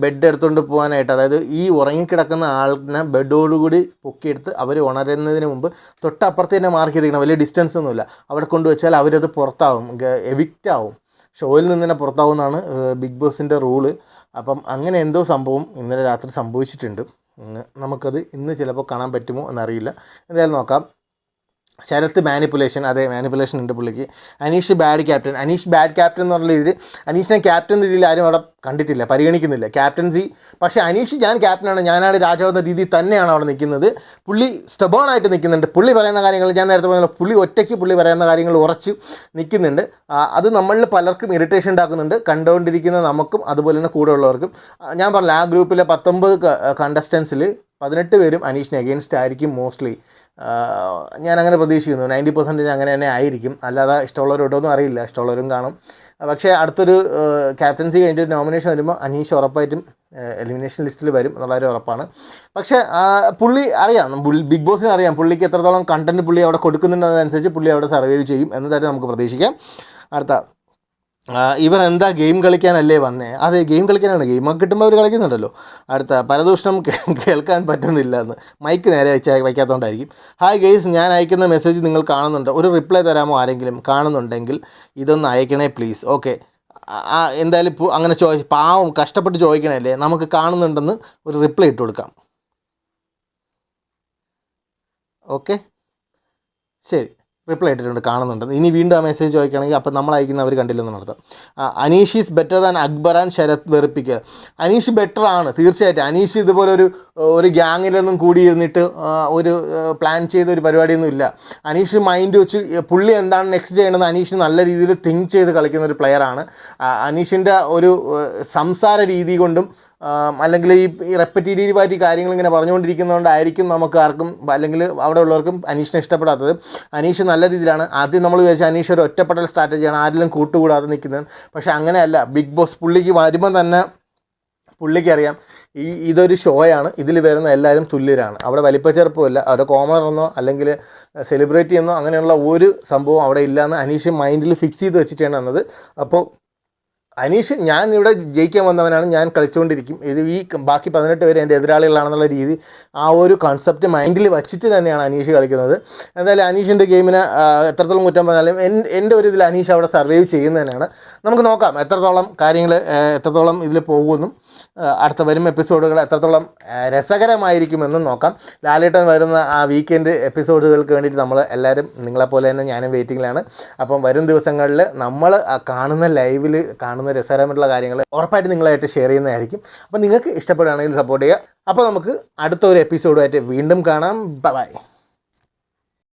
ബെഡ് എടുത്തുകൊണ്ട് പോകാനായിട്ട്, അതായത് ഈ ഉറങ്ങിക്കിടക്കുന്ന ആളിനെ ബെഡോടുകൂടി പൊക്കിയെടുത്ത് അവർ ഉണരുന്നതിന് മുമ്പ് തൊട്ടപ്പുറത്ത് തന്നെ മാർക്ക് ചെയ്തിരിക്കണം, വലിയ ഡിസ്റ്റൻസ് ഒന്നുമില്ല, അവിടെ കൊണ്ടുവച്ചാൽ അവരത് പുറത്താവും, എവിക്റ്റ് ആവും, ഷോയിൽ നിന്ന് തന്നെ പുറത്താവുമെന്നാണ് ബിഗ് ബോസിൻ്റെ റൂള്. അപ്പം അങ്ങനെ എന്തോ സംഭവം ഇന്നലെ രാത്രി സംഭവിച്ചിട്ടുണ്ട്. നമുക്കത് ഇന്ന് ചിലപ്പോൾ കാണാൻ പറ്റുമോ എന്നറിയില്ല, എന്തായാലും നോക്കാം. ശരത്ത് മാനിപ്പുലേഷൻ, അതെ മാനിപ്പുലേഷൻ ഉണ്ട് പുള്ളിക്ക്. അനീഷ് ബാഡ് ക്യാപ്റ്റൻ എന്ന് പറഞ്ഞ രീതിയിൽ അനീഷിനെ ക്യാപ്റ്റൻ രീതിയിൽ ആരും അവിടെ കണ്ടിട്ടില്ല, പരിഗണിക്കുന്നില്ല ക്യാപ്റ്റൻസി. പക്ഷേ അനീഷ് ഞാൻ ക്യാപ്റ്റനാണ്, ഞാനാണ് രാജാവ് എന്ന രീതിയിൽ തന്നെയാണ് അവിടെ നിൽക്കുന്നത്. പുള്ളി സ്റ്റബേൺ ആയിട്ട് നിൽക്കുന്നുണ്ട്. പുള്ളി പറയുന്ന കാര്യങ്ങൾ, ഞാൻ നേരത്തെ പറഞ്ഞ പുള്ളി ഒറ്റയ്ക്ക് പുള്ളി പറയുന്ന കാര്യങ്ങൾ ഉറച്ച് നിൽക്കുന്നുണ്ട്. അത് നമ്മളിൽ പലർക്കും ഇറിറ്റേഷൻ ഉണ്ടാക്കുന്നുണ്ട്, കണ്ടുകൊണ്ടിരിക്കുന്ന നമുക്കും അതുപോലെ തന്നെ കൂടെ ഉള്ളവർക്കും. ഞാൻ പറഞ്ഞില്ല, ആ ഗ്രൂപ്പിലെ 19 കണ്ടസ്റ്റൻസിൽ 18 പേരും അനീഷിനെ അഗെയിൻസ്റ്റ് ആയിരിക്കും മോസ്റ്റ്ലി. ഞാനങ്ങനെ പ്രതീക്ഷിക്കുന്നു, 90% അങ്ങനെ തന്നെ ആയിരിക്കും. അല്ലാതെ ഇഷ്ടമുള്ളവരോടൊന്നും അറിയില്ല, ഇഷ്ടമുള്ളവരും കാണും. പക്ഷേ അടുത്തൊരു ക്യാപ്റ്റൻസി കഴിഞ്ഞിട്ട് നോമിനേഷൻ വരുമ്പോൾ അനീഷ് ഉറപ്പായിട്ടും എലിമിനേഷൻ ലിസ്റ്റിൽ വരും എന്നുള്ളൊരു ഉറപ്പാണ്. പക്ഷേ പുള്ളി അറിയാം, ബിഗ് ബോസിന് അറിയാം പുള്ളിക്ക് എത്രത്തോളം കണ്ടൻറ്റ് പുള്ളി അവിടെ കൊടുക്കുന്നുണ്ടെന്നതനുസരിച്ച് പുള്ളി അവിടെ സർവൈവ് ചെയ്യും എന്ന് തന്നെ നമുക്ക് പ്രതീക്ഷിക്കാം. അടുത്ത ഇവർ എന്താ ഗെയിം കളിക്കാനല്ലേ വന്നേ? അതെ, ഗെയിം കളിക്കാനാണ്, ഗെയിമൊക്കെ കിട്ടുമ്പോൾ അവർ കളിക്കുന്നുണ്ടല്ലോ. അടുത്ത പരദൂഷണം കേൾക്കാൻ പറ്റുന്നില്ല എന്ന്, മൈക്ക് നേരെ വയ്ക്കാത്തതുകൊണ്ടായിരിക്കും. ഹായ് ഗെയ്സ്, ഞാൻ അയക്കുന്ന മെസ്സേജ് നിങ്ങൾ കാണുന്നുണ്ട്, ഒരു റിപ്ലൈ തരാമോ? ആരെങ്കിലും കാണുന്നുണ്ടെങ്കിൽ ഇതൊന്ന് അയക്കണേ പ്ലീസ്. ഓക്കെ, എന്തായാലും ഇപ്പോൾ അങ്ങനെ പാവം കഷ്ടപ്പെട്ട് ചോദിക്കണല്ലേ, നമുക്ക് കാണുന്നുണ്ടെന്ന് ഒരു റിപ്ലൈ ഇട്ട് കൊടുക്കാം. ഓക്കെ, ശരി. റിപ്ലൈ ഇട്ടിട്ടുണ്ട്, കാണുന്നുണ്ട്. ഇനി വീണ്ടും ആ മെസ്സേജ് ചോദിക്കുകയാണെങ്കിൽ അപ്പോൾ നമ്മൾ അയക്കുന്നവർ കണ്ടില്ലെന്ന് അർത്ഥം. Aneesh is better than Akbar and Sharath വെറുപ്പിക്കുക. അനീഷ് ബെറ്റർ ആണ് തീർച്ചയായിട്ടും. അനീഷ് ഇതുപോലെ ഒരു ഗ്യാങ്ങിലൊന്നും കൂടിയിരുന്നിട്ട് ഒരു പ്ലാൻ ചെയ്ത ഒരു പരിപാടിയൊന്നും ഇല്ല. അനീഷ് മൈൻഡ് വെച്ച് പുള്ളി എന്താണ് നെക്സ്റ്റ് ചെയ്യണമെന്ന് അനീഷ് നല്ല രീതിയിൽ തിങ്ക് ചെയ്ത് കളിക്കുന്ന ഒരു പ്ലെയറാണ്. അനീഷിൻ്റെ ഒരു സംസാര രീതി കൊണ്ടും അല്ലെങ്കിൽ ഈ റെപ്പറ്റീറ്റീവായിട്ട് കാര്യങ്ങൾ ഇങ്ങനെ പറഞ്ഞുകൊണ്ടിരിക്കുന്നതുകൊണ്ടായിരിക്കും നമുക്ക് ആർക്കും അല്ലെങ്കിൽ അവിടെ ഉള്ളവർക്കും അനീഷിനെ ഇഷ്ടപ്പെടാത്തത്. അനീഷ് നല്ല രീതിയിലാണ്. ആദ്യം നമ്മൾ വിചാരിച്ച അനീഷ് ഒരു ഒറ്റപ്പെടൽ സ്ട്രാറ്റജിയാണ്, ആരെങ്കിലും കൂട്ടുകൂടാതെ നിൽക്കുന്നത്. പക്ഷേ അങ്ങനെയല്ല. ബിഗ് ബോസ് പുള്ളിക്ക് വരുമ്പോൾ തന്നെ പുള്ളിക്കറിയാം ഇതൊരു ഷോയാണ്, ഇതിൽ വരുന്ന എല്ലാവരും തുല്യരാണ്. അവിടെ വലിപ്പച്ചെറുപ്പമില്ല, അവിടെ കോമണറെന്നോ അല്ലെങ്കിൽ സെലിബ്രിറ്റി എന്നോ അങ്ങനെയുള്ള ഒരു സംഭവം അവിടെ ഇല്ലയെന്ന് അനീഷ് മൈൻഡിൽ ഫിക്സ് ചെയ്ത് വെച്ചിട്ടാണ് വന്നത്. അപ്പോൾ അനീഷ് ഞാൻ ഇവിടെ ജയിക്കാൻ വന്നവനാണ്, ഞാൻ കളിച്ചുകൊണ്ടിരിക്കും, ഇത് ഈ ബാക്കി 18 പേര് എൻ്റെ എതിരാളികളാണെന്നുള്ള രീതി ആ ഒരു കൺസെപ്റ്റ് മൈൻഡിൽ വച്ചിട്ട് തന്നെയാണ് അനീഷ് കളിക്കുന്നത്. എന്തായാലും അനീഷിൻ്റെ ഗെയിമിനെ എത്രത്തോളം കുറ്റം പറഞ്ഞാലും എൻ്റെ ഒരു ഇതിൽ അനീഷ് അവിടെ സർവൈവ് ചെയ്യുന്നതന്നെയാണ്. നമുക്ക് നോക്കാം എത്രത്തോളം കാര്യങ്ങൾ എത്രത്തോളം ഇതിൽ പോകുമെന്നും അടുത്ത വരും എപ്പിസോഡുകൾ എത്രത്തോളം രസകരമായിരിക്കുമെന്നും നോക്കാം. ലാലേട്ടൻ വരുന്ന ആ വീക്കെൻഡ് എപ്പിസോഡുകൾക്ക് വേണ്ടിയിട്ട് നമ്മൾ എല്ലാവരും നിങ്ങളെപ്പോലെ തന്നെ ഞാനും വെയിറ്റിങ്ങിലാണ്. അപ്പം വരും ദിവസങ്ങളിൽ നമ്മൾ കാണുന്ന ലൈവിൽ കാണുന്ന രസകരമായിട്ടുള്ള കാര്യങ്ങൾ ഉറപ്പായിട്ട് നിങ്ങളായിട്ട് ഷെയർ ചെയ്യുന്നതായിരിക്കും. അപ്പോൾ നിങ്ങൾക്ക് ഇഷ്ടപ്പെടുകയാണെങ്കിൽ സപ്പോർട്ട് ചെയ്യുക. അപ്പോൾ നമുക്ക് അടുത്ത ഒരു എപ്പിസോഡുമായിട്ട് വീണ്ടും കാണാം. ബൈ.